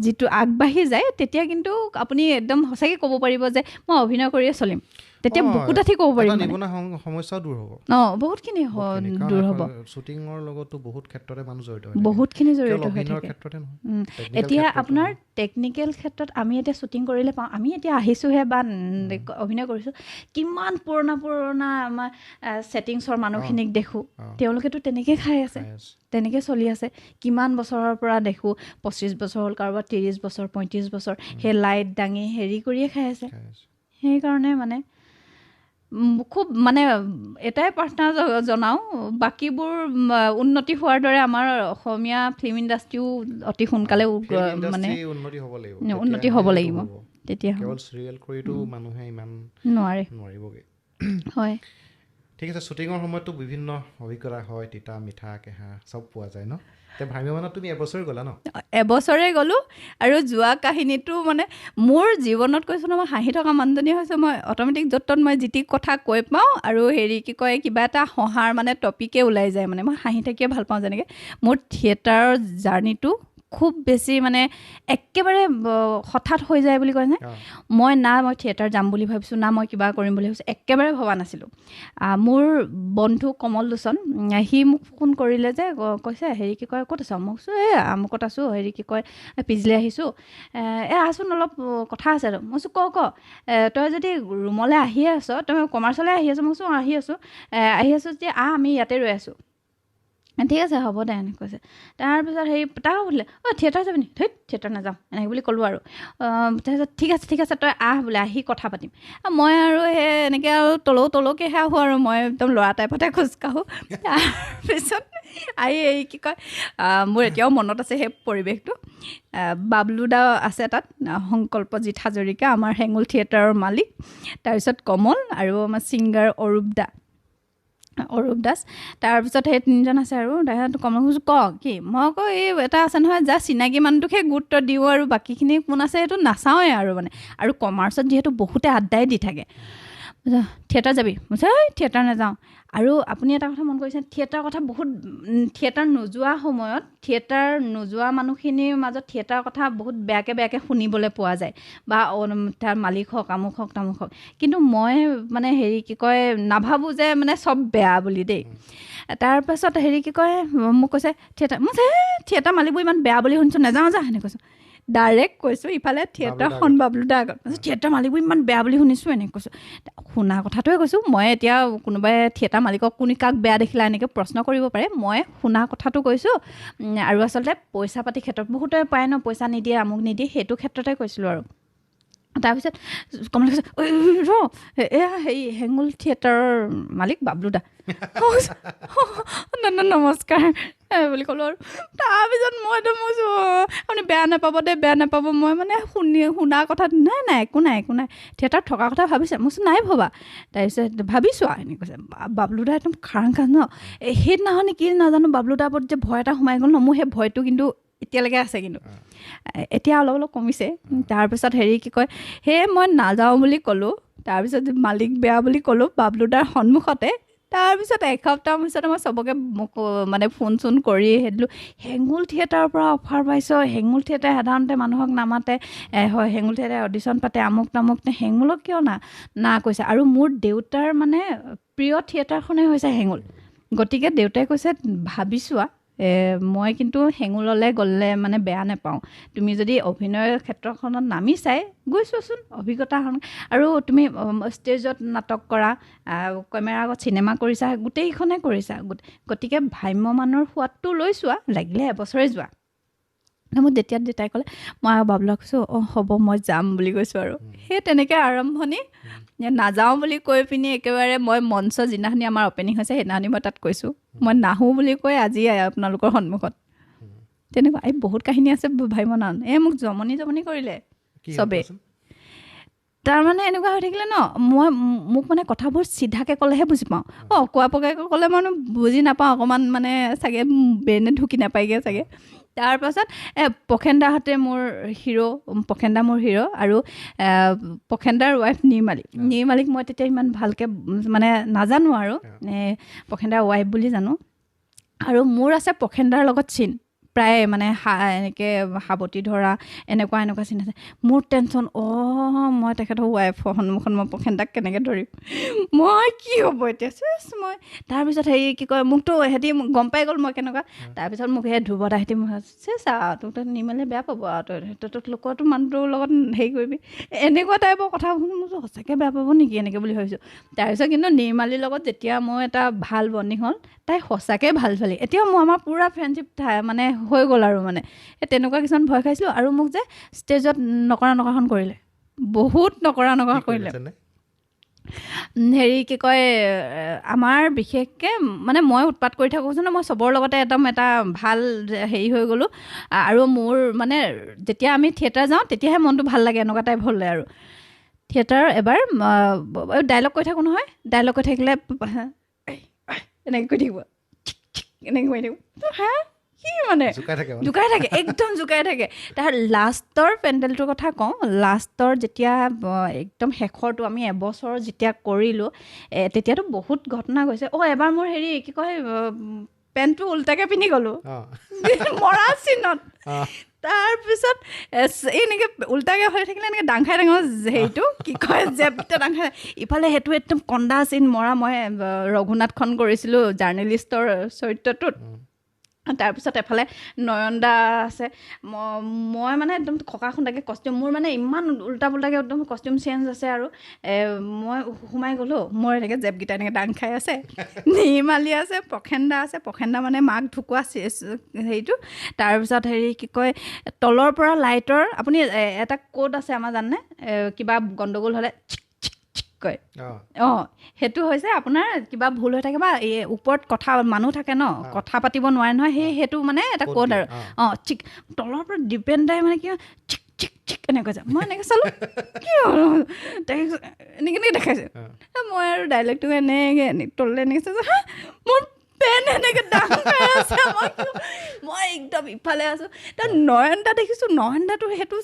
যিটো আগবাঢ়ি যায়, তেতিয়া কিন্তু আপুনি একদম সঁচাকৈ ক'ব পাৰিব যে মই অভিনয় কৰিয়ে চলিম। তেতিয়া বুকু ডাঠি ক'ব পাৰিব, নিবনুৱা সমস্যাও দূৰ হ'ব। বহুতখিনি দূৰ হ'ব। শ্বুটিঙৰ লগতো বহুত ক্ষেত্ৰতে মানুহ জড়িত হৈ থাকে। এতিয়া আপোনাৰ টেকনিকেল ক্ষেত্ৰত আমি এতিয়া শ্বুটিং কৰিলে পাওঁ, আমি এতিয়া আহিছোঁহে বা অভিনয় কৰিছোঁ, কিমান পুৰণা আমাৰ ছেটিংছৰ মানুহখিনিক দেখোঁ, তেওঁলোকেতো তেনেকৈ খাই আছে, তেনেকৈ চলি আছে। কিমান বছৰৰ পৰা দেখোঁ, 25 বছৰ হ'ল, কাৰোবাৰ 30 বছৰ 35 বছৰ সেই লাইট দাঙি হেৰি কৰিয়ে খাই আছে। সেইকাৰণে মানে খুব মানে এটাই প্ৰাৰ্থনা জনাওঁ, বাকীবোৰ উন্নতি হোৱাৰ দৰে আমাৰ অসমীয়া ফিল্ম ইণ্ডাষ্ট্ৰিও অতি সোনকালে মানে উন্নতি হ'ব লাগিব। তেতিয়া কেৱল চিৰিয়েল কৰিতো মানুহে ইমান নোৱাৰিবগৈ। হয়, ঠিক আছে। শ্বুটিঙৰ সময়ততো বিভিন্ন অভিজ্ঞতা হয়, তিতা মিঠা কেঁহা চব পোৱা যায় ন? এতিয়া ভ্ৰাম্যমানত তুমি এবছৰে গ'লা ন? এবছৰে গ'লোঁ, আৰু যোৱা কাহিনীটো মানে মোৰ জীৱনত কৈছোঁ ন, মই হাঁহি থকা মানুহজনী হৈছোঁ। মই অট'মেটিক য'ত মই যি টি কথা কৈ পাওঁ, আৰু কিবা এটা হহাৰ মানে টপিকে ওলাই যায়। মানে মই হাঁহি থাকিয়ে ভাল পাওঁ। যেনেকৈ মোৰ থিয়েটাৰৰ জাৰ্ণিটো খুব বেছি মানে একেবাৰে হঠাৎ হৈ যায় বুলি কয় যে, মই থিয়েটাৰ যাম বুলি ভাবিছোঁ, না মই কিবা কৰিম বুলি ভাবিছোঁ, একেবাৰে ভবা নাছিলোঁ। মোৰ বন্ধু কমল লোচন, সি মোক ফোন কৰিলে যে, কৈছে ক'ত আছ? মই কৈছোঁ আমুকত আছোঁ, পিছলি আহিছোঁ, আছোন অলপ কথা আছে। মই কৈছোঁ ক তই যদি ৰুমলৈ আহিয়ে আছ, তই কমাৰ্চলৈ আহি আছোঁ? মই কৈছোঁ আহি আছোঁ যেতিয়া আমি ইয়াতে ৰৈ আছোঁ। ঠিক আছে হ'ব দে এনেকৈ কৈছে। তাৰপিছত হেৰি তাক সুধিলে থিয়েটাৰ যাবি নি? ধেইত থিয়েটাৰ নাযাওঁ এনেকৈ বুলি ক'লোঁ আৰু। তাৰপিছত ঠিক আছে তই আহ বোলে, আহি কথা পাতিম। মই আৰু সেই এনেকৈ আৰু তলৌকৈহে আহোঁ আৰু মই একদম ল'ৰা টাইপতে খোজকাঢ়োঁ। তাৰপিছত আহি এই কি কয় মোৰ এতিয়াও মনত আছে সেই পৰিৱেশটো। বাবলু দা আছে তাত, সংকল্পজিৎ হাজৰিকা আমাৰ হেঙুল থিয়েটাৰৰ মালিক, তাৰপিছত কমল আৰু আমাৰ ছিংগাৰ অৰূপ দাস। তাৰপিছত সেই তিনিজন আছে আৰু তাৰপিছত কমল কৈছোঁ ক কি, মই আকৌ এই এটা আছে নহয় যা চিনাকি মানুহটোকহে গুৰুত্ব দিওঁ আৰু বাকীখিনি কোন আছে সেইটো নাচাওঁৱেই আৰু মানে। আৰু কমাৰ্চত যিহেতু বহুতে আড্ডাই দি থাকে। থিয়েটাৰ যাবি? মই কৈছোঁ এই থিয়েটাৰ নাযাওঁ। আৰু আপুনি এটা কথা মন কৰিছে, থিয়েটাৰৰ কথা বহুত থিয়েটাৰ নোযোৱা সময়ত থিয়েটাৰ নোযোৱা মানুহখিনিৰ মাজত থিয়েটাৰৰ কথা বহুত বেয়াকৈ শুনিবলৈ পোৱা যায়, বা তাৰ মালিক হওক আমুক হওক তামুক হওক। কিন্তু মই মানে হেৰি কি কয় নাভাবোঁ যে মানে চব বেয়া বুলি দেই। তাৰপাছত হেৰি কি কয় মোক কৈছে থিয়েটাৰ, মই থিয়েটাৰ মালিকবোৰ ইমান বেয়া বুলি শুনিছোঁ, নাযাওঁ যা সেনেকৈ কৈছোঁ। ডাইৰেক্ট কৈছোঁ ইফালে থিয়েটাৰখন বাবলুদাৰ আগত, থিয়েটাৰ মালিকবোৰ ইমান বেয়া বুলি শুনিছোঁ এনেকৈ কৈছোঁ। শুনা কথাটোৱে কৈছোঁ, মই এতিয়া কোনোবাই থিয়েটাৰ মালিকক কোনে কাক বেয়া দেখিলা এনেকৈ প্ৰশ্ন কৰিব পাৰে, মই শুনা কথাটো কৈছোঁ। আৰু আচলতে পইচা পাতি ক্ষেত্ৰত বহুতে পায় ন, পইচা নিদিয়ে আমুক নিদিয়ে, সেইটো ক্ষেত্ৰতে কৈছিলোঁ আৰু। তাৰপিছত কমলে কৈছে এয়া হেৰি হেঙুল থিয়েটাৰৰ মালিক বাবলুদা। নমস্কাৰ বুলি ক'লোঁ আৰু। তাৰপিছত মই একদম কৈছোঁ আপুনি বেয়া নাপাব মই মানে শুনা কথা নাই একো নাই থিয়েটাৰত থকা কথা ভাবিছে? মই কৈছোঁ নাই ভবা। তাৰপিছত ভাবিছোঁ আৰু এনেকৈ কৈছে। বাবলুদা একদম খাং ন, সেইদিনাখনি কি নাজানো বাবলুদাৰ ওপৰত যে ভয় এটা সোমাই গ'ল ন, মোৰ সেই ভয়টো কিন্তু এতিয়ালৈকে আছে, কিন্তু এতিয়া অলপ কমিছে। তাৰপিছত হেৰি কি কয় মই নাযাওঁ বুলি ক'লোঁ। তাৰপিছত মালিক বেয়া বুলি ক'লোঁ বাবলুদাৰ সন্মুখতে। তাৰপিছত এসপ্তাহ পিছতে মই চবকে মানে ফোন চোন কৰি সুধিলোঁ, হেঙুল থিয়েটাৰৰ পৰা অফাৰ পাইছ? হেঙুল থিয়েটাৰে সাধাৰণতে মানুহক নামাতে, হয় হেঙুল থিয়েটাৰে অডিশ্যন পাতে আমুক তামুক, হেঙুলক কিয় না কৈছে? আৰু মোৰ দেউতাৰ মানে প্ৰিয় থিয়েটাৰখনেই হৈছে হেঙুল। গতিকে দেউতাই কৈছে ভাবিছোৱা মই কিন্তু হেঙুললৈ গ'লে মানে বেয়া নাপাওঁ, তুমি যদি অভিনয়ৰ ক্ষেত্ৰখনত নামিছাই গৈছোৱাচোন, অভিজ্ঞতা হ'ল। আৰু তুমি ষ্টেজত নাটক কৰা, কেমেৰাৰ আগত চিনেমা কৰিছা, গোটেইখনে কৰিছা, গতিকে ভ্ৰাম্যমানৰ সোৱাদটো লৈ চোৱা, লাগিলে এবছৰে যোৱা। মোৰ যেতিয়া দেউতাই ক'লে মই আৰু বাবলুক কৈছোঁ হ'ব মই যাম বুলি কৈছোঁ আৰু। সেই তেনেকৈ আৰম্ভণি। নাযাওঁ বুলি কৈ পিনি একেবাৰে মই মঞ্চ যিদিনাখনি আমাৰ অ'পেনিং হৈছে সেইদিনাখনি মই তাত কৈছোঁ মই নাহোঁ বুলি কৈ আজি আপোনালোকৰ সন্মুখত। তেনেকুৱা এই বহুত কাহিনী আছে ভাইমনান। মোক জমনি কৰিলে চবেই। তাৰমানে এনেকুৱা হৈ থাকিলে ন, মোক মানে কথাবোৰ চিধাকৈ ক'লেহে বুজি পাওঁ। অকোৱা পকাকৈ ক'লে মানে বুজি নাপাওঁ, অকণমান মানে চাগে ব্ৰেইনে ঢুকি নাপায়গৈ চাগে। তাৰপাছত পখেনদাহঁতে মোৰ হিৰ', পখেনদা মোৰ হিৰ'। আৰু পখেনদাৰ ৱাইফ নিৰ্মালিক মই তেতিয়া ইমান ভালকৈ মানে নাজানো আৰু পখেনদাৰ ৱাইফ বুলি জানো। আৰু মোৰ আছে পখেনদাৰ লগত চিন প্ৰায় মানে এনেকৈ সাৱটি ধৰা এনেকুৱা চিন আছে। মোৰ টেনশ্যন মই তেখেতৰ ৱাইফৰ সন্মুখত মই পখেনদাক কেনেকৈ ধৰিম, মই কি হ'ব এতিয়া মই। তাৰপিছত হেৰি কি কয় মোকতো সিহঁতি গম পাই গ'ল মই কেনেকুৱা। তাৰপিছত মোক সেই ধ্ৰুৱদা সিহঁতি তোক নিৰ্মালে বেয়া পাব আৰু তই লোকৰতো মানুহটোৰ লগত হেৰি কৰিবি, এনেকুৱা টাইপৰ কথা মোৰ সঁচাকৈ বেয়া পাব নেকি এনেকৈ বুলি ভাবিছোঁ। তাৰপিছত কিন্তু নিৰ্মালীৰ লগত যেতিয়া মোৰ এটা ভাল বণ্ডিং হ'ল, তাই সঁচাকৈ ভাল ছোৱালী। এতিয়াও আমাৰ পূৰা ফ্ৰেণ্ডশ্বিপ মানে হৈ গ'ল আৰু মানে তেনেকুৱা কিছুমান ভয় খাইছিলোঁ। আৰু মোক যে ষ্টেজত নকৰাখন কৰিলে, বহুত নকৰা কৰিলে। হেৰি কি কয় আমাৰ বিশেষকৈ মানে মই উৎপাত কৰি থাকোঁচোন ন, মই চবৰ লগতে একদম এটা ভাল হেৰি হৈ গ'লোঁ। আৰু মোৰ মানে যেতিয়া আমি থিয়েটাৰ যাওঁ তেতিয়াহে মনটো ভাল লাগে, এনেকুৱা টাইপ হ'লে। আৰু থিয়েটাৰৰ এবাৰ ডাইলগ কৈ থাকোঁ নহয়, ডাইলগ কৈ থাকিলে এনেকৈ কৈ থাকিব, এনেকৈ কৈ থাকিব, কি মানে জোকাই থাকে একদম জোকাই থাকে। তাৰ লাষ্টৰ পেণ্ডেলটোৰ কথা কওঁ, লাষ্টৰ যেতিয়া একদম শেষৰটো আমি এবছৰ যেতিয়া কৰিলোঁ, তেতিয়াতো বহুত ঘটনা গৈছে। এবাৰ মোৰ হেৰি কি কয় পেণ্টটো উল্টাকৈ পিন্ধি গ'লোঁ মৰা চিনত। তাৰপিছত এনেকৈ উল্টাকৈ হৈ থাকিলে এনেকৈ ডাং খাই ডাঙৰ হেৰিটো কি কয় জেপটো ডাং খাই, ইফালে সেইটো একদম কন্দা চিন মৰা। মই ৰঘুনাথখন কৰিছিলোঁ জাৰ্নেলিষ্টৰ চৰিত্ৰটোত। তাৰপিছত এফালে নয়নদা আছে মই মানে একদম খকা খুন্দাকৈ কষ্টিউম মোৰ মানে ইমান উল্টা পুল্টাকৈ একদম কষ্টিউম চেঞ্জ আছে আৰু মই সোমাই গ'লোঁ মোৰ এনেকৈ জেপকেইটা এনেকৈ দাং খাই আছে নিৰ্মালী আছে প্ৰখেন্দা মানে মাক ঢুকোৱা হেৰিটো তাৰপিছত হেৰি কি কয় তলৰ পৰা লাইটৰ আপুনি এটা ক'ড আছে আমাৰ জানে কিবা গণ্ডগোল হ'লে কয় সেইটো হৈছে আপোনাৰ কিবা ভুল হৈ থাকে বা ওপৰত কথা মানুহ থাকে ন কথা পাতিব নোৱাৰে নহয় সেইটো মানে এটা ক'ড আৰু চিক তলৰ পৰা ডিপেণ্ডাই মানে কি চিক চিক চিক এনেকৈ যায় মই এনেকৈ চালোঁ কি হ'ল এনেকৈ দেখাইছে মই আৰু ডাইলগটো এনেকৈ তললৈ এনেকৈ চাইছোঁ মোৰ পেন এনেকৈ দাম খাই আছে মই একদম ইফালে আছোঁ তাৰ নয়নদা দেখিছোঁ নয়নদাটো সেইটো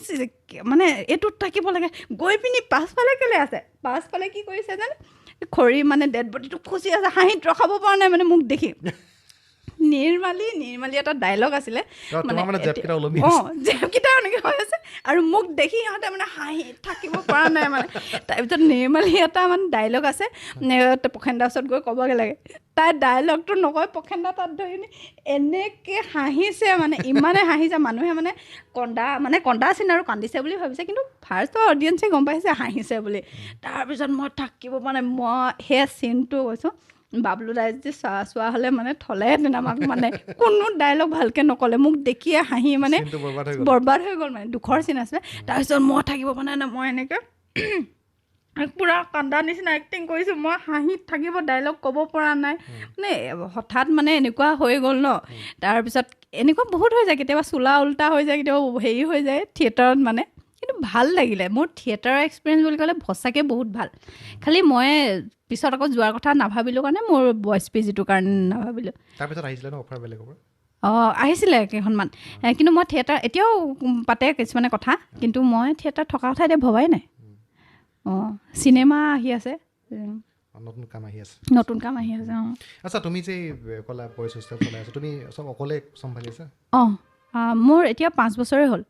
মানে এইটোত থাকিব লাগে গৈ পিনি পাছফালে কেলৈ আছে পাছফালে কি কৰিছে জানে খৰি মানে ডেড বডিটো খুচি আছে হাঁহিত ৰখাব পৰা নাই মানে মোক দেখি নিৰ্মালী এটা ডাইলগ আছিলে মানে জেপকেইটা এনেকৈ হৈ আছে আৰু মোক দেখি সিহঁতে মানে হাঁহি থাকিব পৰা নাই মানে তাৰপিছত নিৰ্মালী এটা মানে ডাইলগ আছে প্ৰখেন্দা ওচৰত গৈ ক'বগৈ লাগে তাই ডাইলগটো নকয় প্ৰখেন্দা তাত ধৰি এনেকৈ হাঁহিছে মানে ইমানে হাঁহিছে মানুহে মানে কন্দা চিন আৰু কান্দিছে বুলি ভাবিছে কিন্তু ফাৰ্ষ্টৰ অডিয়েঞ্চে গম পাইছে হাঁহিছে বুলি তাৰপিছত মই থাকিব পৰা নাই মই সেই চিনটো কৈছোঁ বাবলু দাই যদি চোৱা হ'লে মানে থলেহেঁতেন আমাক মানে কোনো ডাইলগ ভালকৈ নক'লে মোক দেখিয়ে হাঁহি মানে বৰবাদ হৈ গ'ল মানে দুখৰ চিন আছিলে তাৰপিছত মই থাকিব পৰা নাই মই এনেকৈ পূৰা কান্দা নিচিনা এক্টিং কৰিছোঁ মই হাঁহিত থাকিব ডাইলগ ক'ব পৰা নাই মানে হঠাৎ মানে এনেকুৱা হৈ গ'ল ন তাৰপিছত এনেকুৱা বহুত হৈ যায় কেতিয়াবা চোলা উল্টা হৈ যায় কেতিয়াবা হেৰি হৈ যায় থিয়েটাৰত মানে কিন্তু ভাল লাগিলে মোৰ থিয়েটাৰৰ এক্সপিৰিয়েঞ্চ বুলি ক'লে সঁচাকৈ বহুত ভাল খালি মই পিছত আকৌ যোৱাৰ কথা নাভাবিলোঁ কাৰণে মোৰ ভইচ পিজিটোৰ কাৰণে নাভাবিলোঁ তাৰপিছত আহিছিলে ন অফাৰ বেলেগৰ আহিছিলে কেইখনমান কিন্তু মই থিয়েটাৰ এতিয়াও পাতে কিছুমানে কথা কিন্তু মই থিয়েটাৰ থকা কথা এতিয়া ভবাই নাই চিনেমা আহি আছে নতুন কাম আহি আছে আচ্ছা তুমি যে ক'লা ভইচ হোষ্টেল চলাই আছা তুমি চব অকলে চম্ভালি আছা মোৰ এতিয়া 5 বছৰে হ'ল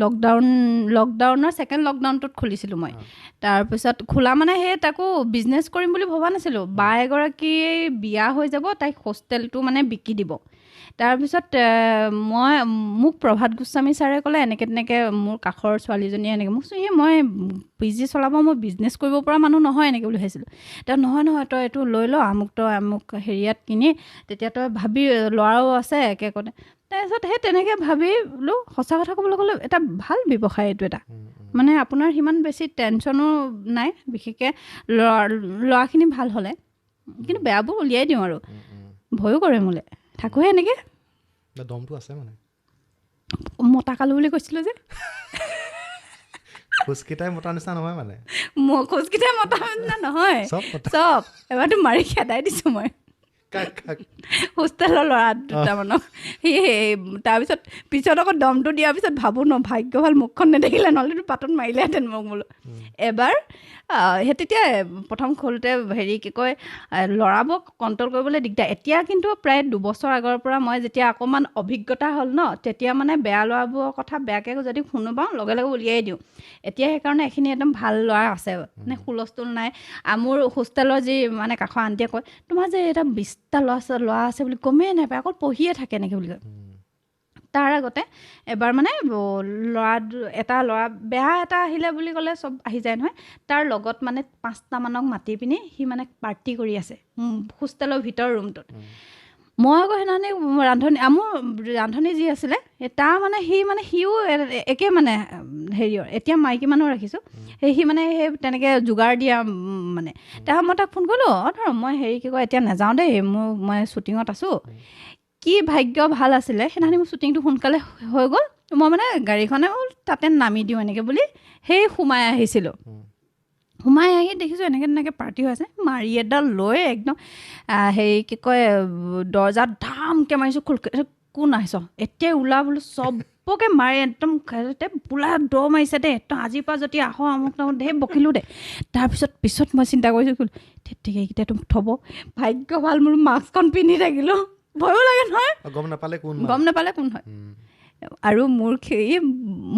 লকডাউনৰ ছেকেণ্ড লকডাউনটোত খুলিছিলোঁ মই তাৰপিছত খোলা মানে সেই তাকো বিজনেছ কৰিম বুলি ভবা নাছিলোঁ বা এগৰাকী বিয়া হৈ যাব তাইক হোষ্টেলটো মানে বিকি দিব তাৰপিছত মোক প্ৰভাত গোস্বামী ছাৰে ক'লে এনেকৈ তেনেকৈ মোৰ কাষৰ ছোৱালীজনীয়ে এনেকৈ মোক মই পি জি চলাব মই বিজনেছ কৰিব পৰা মানুহ নহয় এনেকৈ বুলি ভাবিছিলোঁ তেওঁ নহয় তই এইটো লৈ ল আমুক হেৰিয়াত কিনি তেতিয়া তই ভাবি ল'ৰাও আছে একে কতে তাৰপিছত সেই তেনেকৈ ভাবিলো সঁচা কথা ক'বলৈ গ'লে এটা ভাল ব্যৱসায় এইটো এটা মানে আপোনাৰ সিমান বেছি টেনশ্যনো নাই বিশেষকৈ ল'ৰাখিনি ভাল হ'লে কিন্তু বেয়াবোৰ উলিয়াই দিওঁ আৰু ভয়ো কৰে মোলৈ থাকোঁহে এনেকৈ দমটো আছে মানে মতা কালো বুলি কৈছিলোঁ যে খোজকেইটাই মতা নিচিনা নহয় মানে খোজকেইটাই মতা নিচিনা নহয় চব এবাৰতো মাৰি খেদাই দিছোঁ মই হোষ্টেলৰ ল'ৰা দুটামানক তাৰপিছত পিছত আকৌ দমটো দিয়াৰ পিছত ভাবোঁ ন ভাগ্য ভাল মুখখন নেদেখিলে নহ'লেতো পাতত মাৰিলেহেঁতেন মোক বোলো এবাৰ সেই তেতিয়া প্ৰথম খোলোতে হেৰি কি কয় ল'ৰাবোৰক কণ্ট্ৰল কৰিবলৈ দিগদাৰ এতিয়া কিন্তু প্ৰায় 2 বছৰ আগৰ পৰা মই যেতিয়া অকণমান অভিজ্ঞতা হ'ল ন তেতিয়া মানে বেয়া ল'ৰাবোৰৰ কথা বেয়াকৈ যদি শুনো পাওঁ লগে লগে উলিয়াই দিওঁ এতিয়া সেইকাৰণে এইখিনি একদম ভাল ল'ৰা আছে মানে হুলস্থুল নাই মোৰ হোষ্টেলৰ যি মানে কাষৰ আণ্টিয়ে কয় তোমাৰ যে এটা 20টা ল'ৰা আছে বুলি গমেই নাপায় অকল পঢ়িয়ে থাকে এনেকৈ বুলি কয় তাৰ আগতে এবাৰ মানে এটা ল'ৰা বেয়া এটা আহিলে বুলি ক'লে চব আহি যায় নহয় তাৰ লগত মানে 5টামানক মাতি পিনি সি মানে পাৰ্টি কৰি আছে হোষ্টেলৰ ভিতৰ ৰুমটোত মই আকৌ সেইদিনাখনি মোৰ ৰান্ধনি যি আছিলে তাৰ মানে সিও একে মানে হেৰিয়ৰ এতিয়া মাইকী মানুহ ৰাখিছোঁ সি মানে সেই তেনেকৈ যোগাৰ দিয়া মানে তাৰ মই তাক ফোন কৰিলোঁ ধৰ মই হেৰি কি কয় এতিয়া নাযাওঁ দেই মই শ্বুটিঙত আছোঁ কি ভাগ্য ভাল আছিলে সেইদিনাখনি মোৰ শ্বুটিংটো সোনকালে হৈ গ'ল মই মানে গাড়ীখনে তাতে নামি দিওঁ এনেকৈ বুলি সেই সোমাই আহিছিলোঁ সোমাই আহি দেখিছোঁ এনেকৈ তেনেকৈ পাৰ্টি হৈ আছে মাৰি এডাল লৈ একদম হেৰি কি কয় দৰ্জাত ধামকৈ মাৰিছোঁ কোন আহিছ এতিয়াই ওলা বোলো চবকে মাৰি একদম বোলা দৰ মাৰিছে দেই একদম আজিৰ পৰা যদি আহ আমুক তামুক ধেৰ বকিলোঁ দে পিছত মই চিন্তা কৰিছোঁ ঠিক এইকেইটা তুমি থ'ব ভাগ্য ভাল মোৰ মাস্কখন পিন্ধি থাকিলোঁ ভয়ো লাগে নহয় গম নাপালে কোন হয় আৰু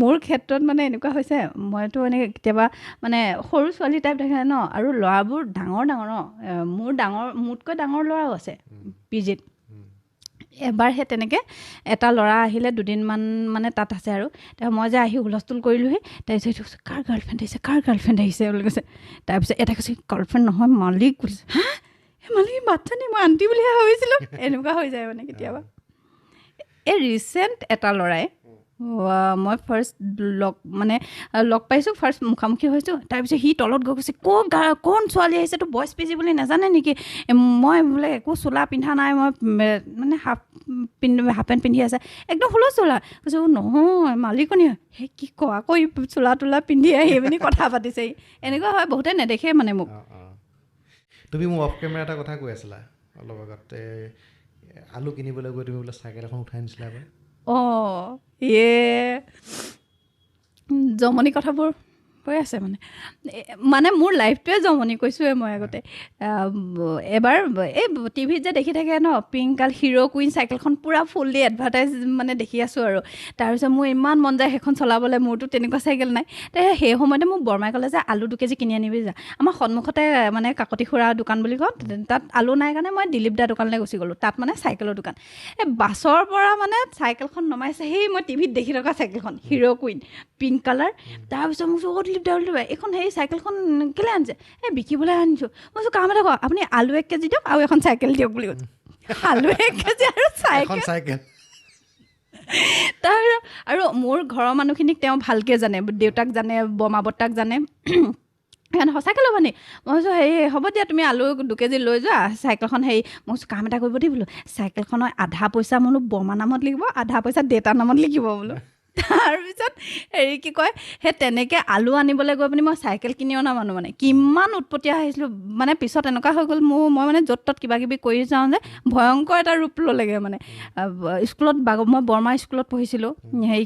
মোৰ ক্ষেত্ৰত মানে এনেকুৱা হৈছে মইতো এনেকৈ কেতিয়াবা মানে সৰু ছোৱালী টাইপ দেখে ন আৰু ল'ৰাবোৰ ডাঙৰ ন মোতকৈ ডাঙৰ ল'ৰাও আছে পি জিত এবাৰ সেই তেনেকৈ এটা ল'ৰা আহিলে 2 দিনমান মানে তাত আছে আৰু মই যে আহি হুলস্থুল কৰিলোঁহি তাৰপিছত কাৰ গাৰ্লফ্ৰেণ্ড আহিছে বুলি কৈছে তাৰপিছত এটা কৈছে গাৰ্লফ্ৰেণ্ড নহয় মালিক কৈছে হা এই মালিক বাচ্ছা নি মই আণ্টি বুলিহে ভাবিছিলোঁ এনেকুৱা হৈ যায় মানে কেতিয়াবা এই ৰিচেণ্ট এটা ল'ৰাই মই ফাৰ্ষ্ট লগ পাইছোঁ ফাৰ্ষ্ট মুখামুখি হৈছোঁ তাৰপিছত সি তলত গৈ কৈছে কোন ছোৱালী আহিছে তো বইজ পিজি বুলি নাজানে নেকি মই বোলে একো চোলা পিন্ধা নাই মই মানে হাফ পেণ্ট পিন্ধি আছে একদম হুলস্থুল কৈছে নহয় মালিকনী সেই কি কয় আকৌ চোলা তোলা পিন্ধি আহি পিনি কথা পাতিছে এনেকুৱা হয় বহুতে নেদেখে মানে মোক তুমি মোক অফ কেমেৰা এটা কথা কৈ আছিলা অলপ আগত আলু কিনিবলৈ গৈ তুমি বোলে চাইকেল এখন উঠাই নিছিলা জমনি কথাবোৰ হৈ আছে মানে মোৰ লাইফটোৱে জমনি কৈছোঁৱে মই আগতে এবাৰ এই টিভিত যে দেখি থাকে ন পিংক কাল হিৰ' কুইন চাইকেলখন পূৰা ফুল্লি এডভাৰটাইজ মানে দেখি আছোঁ আৰু তাৰপিছত মোৰ ইমান মন যায় সেইখন চলাবলৈ মোৰতো তেনেকুৱা চাইকেল নাই সেই সময়তে মোক বৰমাই ক'লে যে আলু 2 কেজি কিনি আনিবি যা আমাৰ সন্মুখতে মানে কাকতি খুৰা দোকান বুলি কওঁ তাত আলু নাই কাৰণে মই দিলীপ দা দোকানলৈ গুচি গ'লোঁ তাত মানে চাইকেলৰ দোকান এই বাছৰ পৰা মানে চাইকেলখন নমাইছে সেই মই টিভিত দেখি থকা চাইকেলখন হিৰ' কুইন পিংক কালাৰ তাৰপিছত মোক এইখন সেই চাইকেলখন কেলৈ আনিছে এই বিকিবলৈ আনিছোঁ মই কৈছোঁ কাম এটা কওক আপুনি আলু 1 কেজি দিয়ক আৰু এখন চাইকেল দিয়ক বুলি কৈছোঁ আলু 1 কেজি আৰু চাইকেল আৰু মোৰ ঘৰৰ মানুহখিনিক তেওঁ ভালকৈ জানে দেউতাক জানে বমা বৰ্তাক জানে সেইকাৰণে সঁচাকৈ ল'ব নি মই কৈছোঁ হ'ব দিয়া তুমি আলু 2 কেজি লৈ যোৱা চাইকেলখন মই কৈছোঁ কাম এটা কৰিব দেই বোলো চাইকেলখনৰ আধা পইচা বোলো বমা নামত লিখিব আধা পইচা দেউতাৰ নামত লিখিব বোলো তাৰপিছত কি কয় সেই তেনেকৈ আলু আনিবলৈ গৈ পিনি মই চাইকেল কিনি অনা মানুহ মানে কিমান উৎপতীয়া আহিছিলোঁ মানে পিছত এনেকুৱা হৈ গ'ল মই মানে য'ত ত'ত কিবা কিবি কৰি যাওঁ যে ভয়ংকৰ এটা ৰূপ ল'লেগৈ মানে স্কুলত মই বৰমা স্কুলত পঢ়িছিলোঁ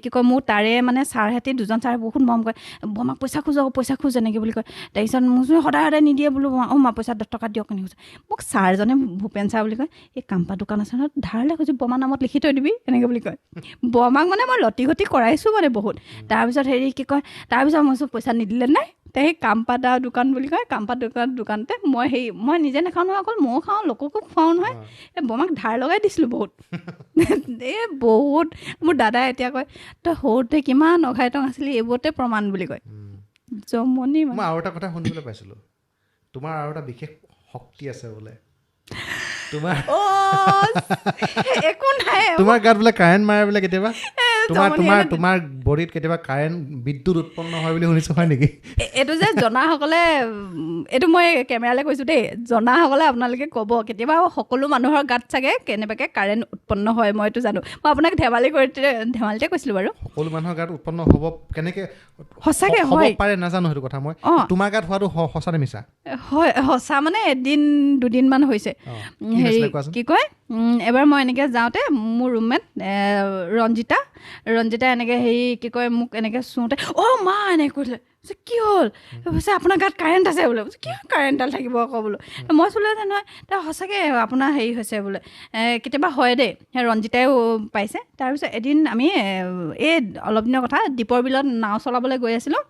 কি কয় মোৰ তাৰে মানে ছাৰহঁতে 2জন ছাৰে বহুত মৰম কৰে বমাক পইচা খোজ এনেকৈ বুলি কয় তাৰপিছত মোক সদায় নিদিয়ে বোলো মা পইচা 10 টকা দিয়ক এনেকৈ কৈছে মোক ছাৰজনে ভূপেন ছাৰ বুলি কয় এই কাম্পা দোকান আছে নহয় ধাৰলৈ কৈছোঁ বমা নামত লিখি থৈ দিবি এনেকৈ বুলি কয় বমাক মানে মই লতি ঘটি কৰাইছোঁ মানে বহুত তাৰপিছত কি কয় তাৰপিছত মই পইচা নিদিলে নাই সেই কাম্পা দা দোকান বুলি কয় কাম্পা দোকানতে মই নিজে নাখাওঁ নহয় অকল ময়ো খাওঁ লোককো খুৱাওঁ নহয় এই বমাক ধাৰ লগাই দিছিলোঁ বহুত বহুত মোৰ দাদাই এতিয়া কয় তই সৰুতে কিমান অঘাইটং আছিলি এইবোৰতে প্ৰমাণ বুলি কয় জমনি মই আৰু এটা কথা শুনিবলৈ পাইছিলোঁ তোমাৰ আৰু এটা বিশেষ শক্তি আছে বোলে একো নাই তোমাৰ গাত বোলে কাৰেণ্ট মাৰে বোলে কেতিয়াবা তোমাৰ বডিত কেতিয়াবা কাৰেণ্ট বিদ্যুৎ উৎপন্ন হয় বুলি শুনিছোঁ হয় নেকি এইটো যে জনাসকলে এইটো মই কেমেৰালৈ কৈছোঁ দেই জনাসকলে আপোনালোকে ক'ব কেতিয়াবা সকলো মানুহৰ গাত চাগে কেনেবাকৈ কাৰেণ্ট উৎপন্ন হয় মই এইটো জানো মই আপোনাক ধেমালিতে কৈছিলোঁ বাৰু সকলো মানুহৰ গাত উৎপন্ন হ'ব কেনেকৈ সঁচাকৈ হ'ব হয় পাৰে নাজানো সেইটো কথা মই তোমাৰ গাত হোৱাটো সঁচা নে মিছা হয় সঁচা মানে 1-2 দিনমান হৈছে কি কয় এবাৰ মই এনেকৈ যাওঁতে মোৰ ৰুমমেট ৰঞ্জিতা এনেকৈ কি কয় মোক এনেকৈ চুওঁতে মা এনেকৈ কৈছিলে কি হ'ল কৈছে আপোনাৰ গাত কাৰেণ্ট আছে বোলে কি কাৰেণ্টডাল থাকিব আকৌ বোলো মই চোলে যে নহয় সঁচাকৈ আপোনাৰ হৈছে বোলে কেতিয়াবা হয় দেই ৰঞ্জিতাইও পাইছে তাৰপিছত এদিন আমি এই অলপ দিনৰ কথা দীপৰ বিলত নাও চলাবলৈ গৈ আছিলোঁ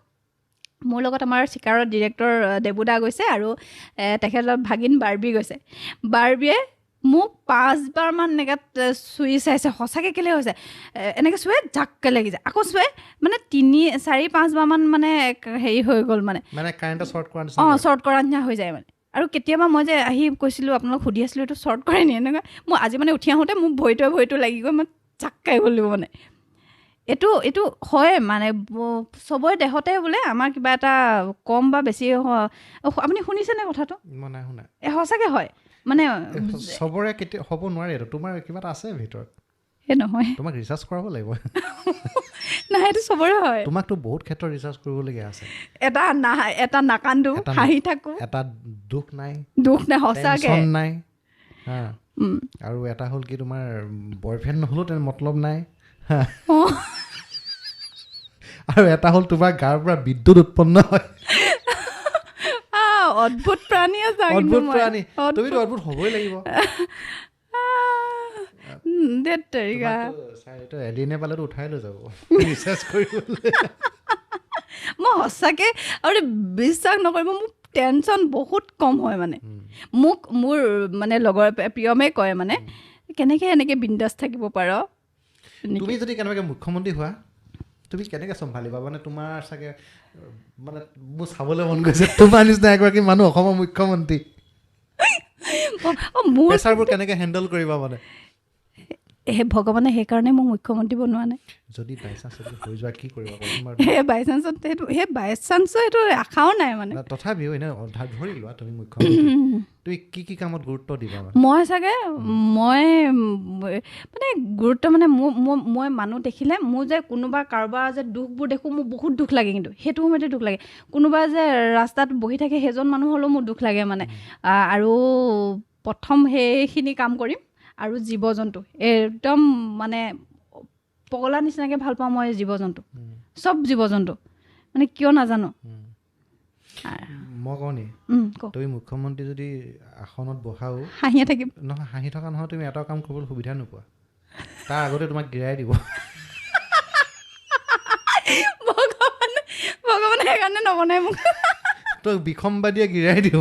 মোৰ লগত আমাৰ চিকাৰৰ ডিৰেক্টৰ দেবুদা গৈছে আৰু তেখেতৰ ভাগিন বাৰ্বি গৈছে বাৰ্বিয়ে মোক 5বাৰমান এনেকৈ চুই চাইছে সঁচাকৈ কেলৈ হৈছে এনেকৈ চুৱে জাককৈ লাগি যায় আকৌ চুৱে মানে 3-4-5বাৰমান মানে হৈ গ'ল মানে কাৰেণ্টটো শ্বৰ্ট কৰা নিচিনা হৈ যায় মানে আৰু কেতিয়াবা মই যে আহি কৈছিলোঁ আপোনালোক সুধি আছিলোঁ এইটো শ্বৰ্ট কৰে নি এনেকুৱা মই আজি মানে উঠি আহোঁতে মোৰ ভৰিটো লাগি গৈ মই জাককাই গ'লোঁ মানে এইটো হয় মানে চবৰে দেহতে বোলে আমাৰ কিবা এটা কম বা বেছি আপুনি শুনিছেনে কথাটো নাই শুনা সঁচাকৈ হয় মানে চবৰে কেতিয়া হ'ব নোৱাৰে তোমাৰ কিবা এটা আছে ভিতৰত নহয় তোমাক ৰিচাৰ্জ কৰাব লাগিব নাই এইটো চবৰে হয় তোমাকতো বহুত ক্ষেত্ৰত ৰিচাৰ্জ কৰিবলগীয়া আছে এটা নাকান্দো হাঁহি থাকোঁ এটা দুখ নাই সঁচাকৈ নাই আৰু এটা হ'ল কি তোমাৰ বয়ফ্ৰেণ্ড নহ'লেও তেনে মতলব নাই আৰু এটা হ'ল তোমাৰ গাৰ পৰা বিদ্যুৎ উৎপন্ন হয় অদ্ভুত প্ৰাণী আছে তুমিতো অদ্ভুত হ'বই লাগিব এদিনে পালেতো উঠাই লৈ যাব ৰিচাৰ্জ কৰিবলৈ মই সঁচাকৈ আৰু বিশ্বাস নকৰিব মোক টেনশ্যন বহুত কম হয় মানে মোৰ মানে লগৰ প্ৰিয়মে কয় মানে কেনেকৈ এনেকৈ বিন্দাছ থাকিব পাৰ? তুমি যদি কেনেবাকৈ মুখ্যমন্ত্ৰী হোৱা তুমি কেনেকৈ চম্ভালিবা? মানে তোমাৰ চাগে মানে মোৰ চাবলৈ মন গৈছে তোমাৰ নিচিনা এগৰাকী মানুহ অসমৰ মুখ্যমন্ত্ৰী। মোৰ প্ৰেছাৰবোৰ কেনেকৈ হেণ্ডেল কৰিবা মানে? ভগৱানে সেইকাৰণে মোক মুখ্যমন্ত্ৰী বনোৱা নাই। যদি বাই চান্স যদি হৈ যোৱা কি কৰিবা? সেই বাই চান্সৰ সেইটো আশাও নাই মানে। তথাপিও এনে ধৰি লোৱা তুমি মুখ্যমন্ত্ৰী, তুমি কি কামত গুৰুত্ব দিবা? মই চাগে মানে গুৰুত্ব মানে মই মানুহ দেখিলে মোৰ যে কোনোবা কাৰোবাৰ যে দুখবোৰ দেখোঁ মোৰ বহুত দুখ লাগে, কিন্তু সেইটো সময়তে দুখ লাগে। কোনোবা যে ৰাস্তাত বহি থাকে সেইজন মানুহ হ'লেও মোৰ দুখ লাগে মানে। আৰু প্ৰথম সেইখিনি কাম কৰিম। আৰু জীৱ জন্তু একদম মানে পগলা নিচিনাকৈ ভাল পাওঁ মই জীৱ জন্তু, চব জীৱ জন্তু মানে কিয় নাজানো। মই কওঁ নি তুমি মুখ্যমন্ত্ৰী যদি আসনত বহাও হাঁহিয়ে থাকিম? নহয়, হাঁহি থকা নহয়, তুমি এটা কাম কৰিবলৈ সুবিধা নোপোৱা, তাৰ আগতে তোমাক গিৰাই দিব। ভগৱানে সেইকাৰণে নবনাই মোক। তই বিসম্বাদীয়ে গিৰাই দিব।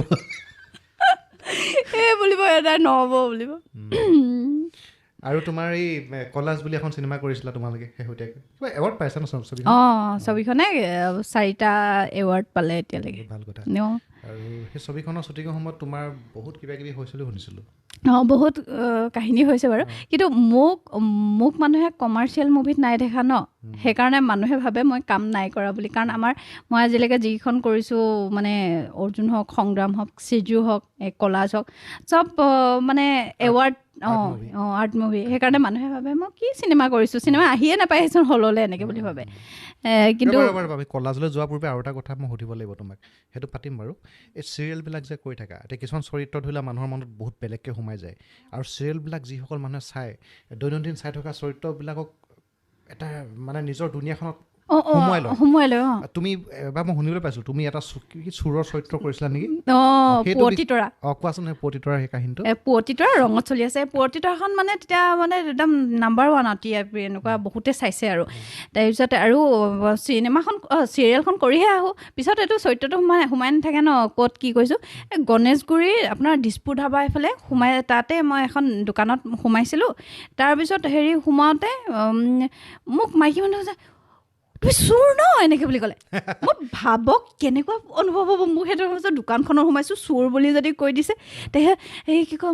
এই বুলিব এটা নহ'ব বুলিব। আৰু তোমাৰ এই কলাজ বুলি এখন চিনেমা কৰিছিলা তোমালোকে শেহতীয়াকৈ, কিবা এৱাৰ্ড পাইছা ন ছবিখন? ছবিখনে 4টা এৱাৰ্ড পালে এতিয়ালৈকে। ভাল কথা। আৰু সেই ছবিখনৰ শ্বুটিঙৰ সময়ত তোমাৰ বহুত কিবা কিবি হৈছিল শুনিছিলোঁ। বহুত কাহিনী হৈছে বাৰু, কিন্তু মোক মানুহে কমাৰ্চিয়েল মুভিত নাই দেখা ন, সেইকাৰণে মানুহে ভাবে মই কাম নাই কৰা বুলি। কাৰণ মই আজিলৈকে যিখন কৰিছোঁ মানে অৰ্জুন হওক, সংগ্ৰাম হওক, চিজু হওক, কলাজ হওক, চব মানে এৱাৰ্ড আৰ্ট মুভি। সেইকাৰণে মানুহে ভাবে মই কি চিনেমা কৰিছোঁ, চিনেমা আহিয়ে নাপায় সেইচোন হললৈ এনেকৈ বুলি ভাবে। কিন্তু আমি কলাজলৈ যোৱাৰ পূৰ্বে আৰু এটা কথা মই সুধিব লাগিব তোমাক, সেইটো পাতিম বাৰু। এই চিৰিয়েলবিলাক যে কৰি থাকা, এতিয়া কিছুমান চৰিত্ৰ ধৰিলে মানুহৰ মনত বহুত বেলেগকৈ সোমাই যায়, আৰু চিৰিয়েলবিলাক যিসকল মানুহে চায় দৈনন্দিন চাই থকা চৰিত্ৰবিলাকক এটা মানে নিজৰ দুনীয়াখনত সোমোৱাই লয়। তুমি এবাৰ মই শুনিবলৈ পাইছোঁ তুমি এটা চোৰৰ চৰিত্ৰ কৰিছিলা নেকি? পুৱতিতৰা। কোৱাচোন সেই পুৱতিতৰাৰ সেই কাহিনীটো। পুৱতিতৰা ৰঙত চলি আছে। পুৱতিতৰাখন মানে তেতিয়া মানে একদম নাম্বাৰ 1 এনেকুৱা বহুতে চাইছে আৰু। তাৰপিছত আৰু চিৰিয়েলখন কৰিহে আহোঁ। পিছত এইটো চৰিত্ৰটো সোমাই নাথাকে ন, ক'ত কি কৰিছোঁ। গণেশগুৰিৰ আপোনাৰ দিছপুৰ ধাবা এইফালে তাতে মই এখন দোকানত সোমাইছিলোঁ। তাৰপিছত সোমাওঁতে মোক মাইকী মানুহ যে তুমি চোৰ ন এনেকৈ বুলি ক'লে। মই ভাবক কেনেকুৱা অনুভৱ হ'ব মোৰ। সেইটো দোকানখনত সোমাইছোঁ, চোৰ বুলি যদি কৈ দিছে। তেহে কি কয়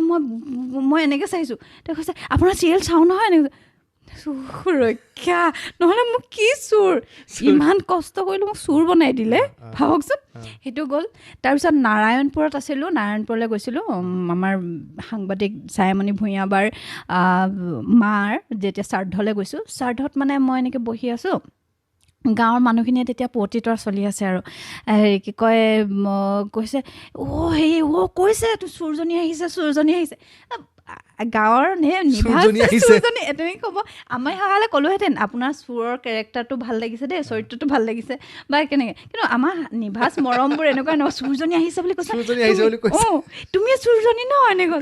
মই এনেকৈ চাইছোঁ। তেওঁ কৈছে আপোনাৰ চিৰিয়েল চাওঁ নহয় এনেকৈ। সুৰক্ষা নহ'লে মোক কি চোৰ, ইমান কষ্ট কৰিলোঁ মোক চোৰ বনাই দিলে ভাবকচোন। সেইটো গ'ল। তাৰপিছত নাৰায়ণপুৰত আছিলোঁ, নাৰায়ণপুৰলৈ গৈছিলোঁ। আমাৰ সাংবাদিক ছায়ামণি ভূঞা বাৰ মাৰ যেতিয়া শ্ৰাদ্ধলৈ গৈছোঁ, শ্ৰাদ্ধত মানে মই এনেকৈ বহি আছোঁ। গাঁৱৰ মানুহখিনিয়ে তেতিয়া পুৱতিতৰা চলি আছে আৰু কি কয় কৈছে কৈছে তোৰ চোৰজনী আহিছে। গাঁৱৰ চোৰজনী তুমি ক'ব, আমি হালে ক'লোহেঁতেন আপোনাৰ চোৰৰ কেৰেক্টাৰটো ভাল লাগিছে দেই, চৰিত্ৰটো ভাল লাগিছে বা কেনেকৈ। কিন্তু আমাৰ নিভাজ মৰমবোৰ এনেকুৱা নহয়, চোৰজনী আহিছে বুলি কৈছে, তুমিয়ে চোৰজনী ন এনেকৈ।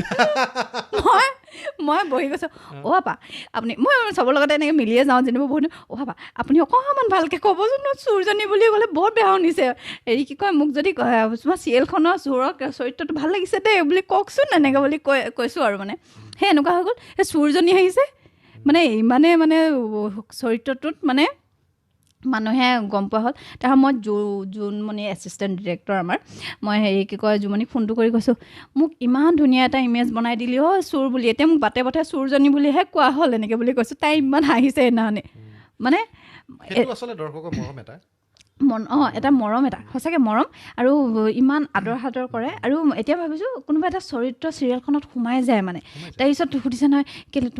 মই বহি গৈছোঁ। আপা আপুনি, মই চবৰ লগতে এনেকৈ মিলিয়ে যাওঁ যেনিবা বহুত। আপা আপুনি অকণমান ভালকৈ ক'বচোন, চোৰজনী বুলি ক'লে বৰ বেয়া শুনিছে। কি কয় মোক যদি তোমাৰ চিৰিয়েলখনৰ চোৰৰ চৰিত্ৰটো ভাল লাগিছে দেই বুলি কওকচোন এনেকৈ বুলি কৈছোঁ আৰু মানে। সেই এনেকুৱা হৈ গ'ল, সেই চোৰজনী আহিছে মানে ইমানে মানে চৰিত্ৰটোত মানে মানুহে গম পোৱা হ'ল। তাৰপিছত মই জোনমণি এছিষ্টেণ্ট ডিৰেক্টৰ আমাৰ, মই কি কয় জোনমণিক ফোনটো কৰি কৈছোঁ, মোক ইমান ধুনীয়া এটা ইমেজ বনাই দিলি চোৰ বুলি, এতিয়া মোক বাটে বাটে চোৰজনী বুলিহে কোৱা হ'ল এনেকৈ বুলি কৈছোঁ। তাই ইমান হাঁহিছে সেইদিনাখনি। মানে আচলতে দৰ্শকৰ মৰম এটা মৰম, এটা সঁচাকৈ মৰম, আৰু ইমান আদৰ সাদৰ কৰে। আৰু এতিয়া ভাবিছোঁ কোনোবা এটা চৰিত্ৰ চিৰিয়েলখনত সোমাই যায় মানে। তাৰপিছত সুধিছে নহয় কেলৈ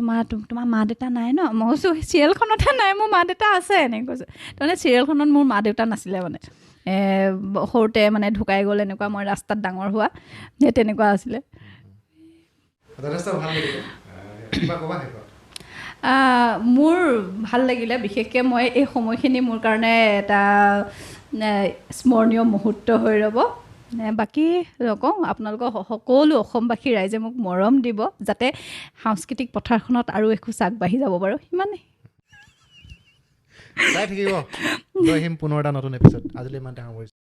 তোমাৰ মা দেউতা নাই ন? মই কৈছোঁ চিৰিয়েলখনতহে নাই, মোৰ মা দেউতা আছে এনেকৈ কৈছোঁ। তাৰমানে চিৰিয়েলখনত মোৰ মা দেউতা নাছিলে মানে, সৰুতে মানে ঢুকাই গ'ল এনেকুৱা, মই ৰাস্তাত ডাঙৰ হোৱা সেই তেনেকুৱা আছিলে। মোৰ ভাল লাগিলে বিশেষকৈ মই এই সময়খিনি মোৰ কাৰণে এটা স্মৰণীয় মুহূৰ্ত হৈ ৰ'ব। বাকী নকওঁ, আপোনালোকৰ সকলো অসমবাসী ৰাইজে মোক মৰম দিব যাতে সাংস্কৃতিক পথাৰখনত আৰু এখোজ আগবাঢ়ি যাব পাৰোঁ, সিমানেই। চাই থাকিব। পুনৰ এটা নতুন এপিছড। আজিলৈ ইমানতে সামৰিছোঁ।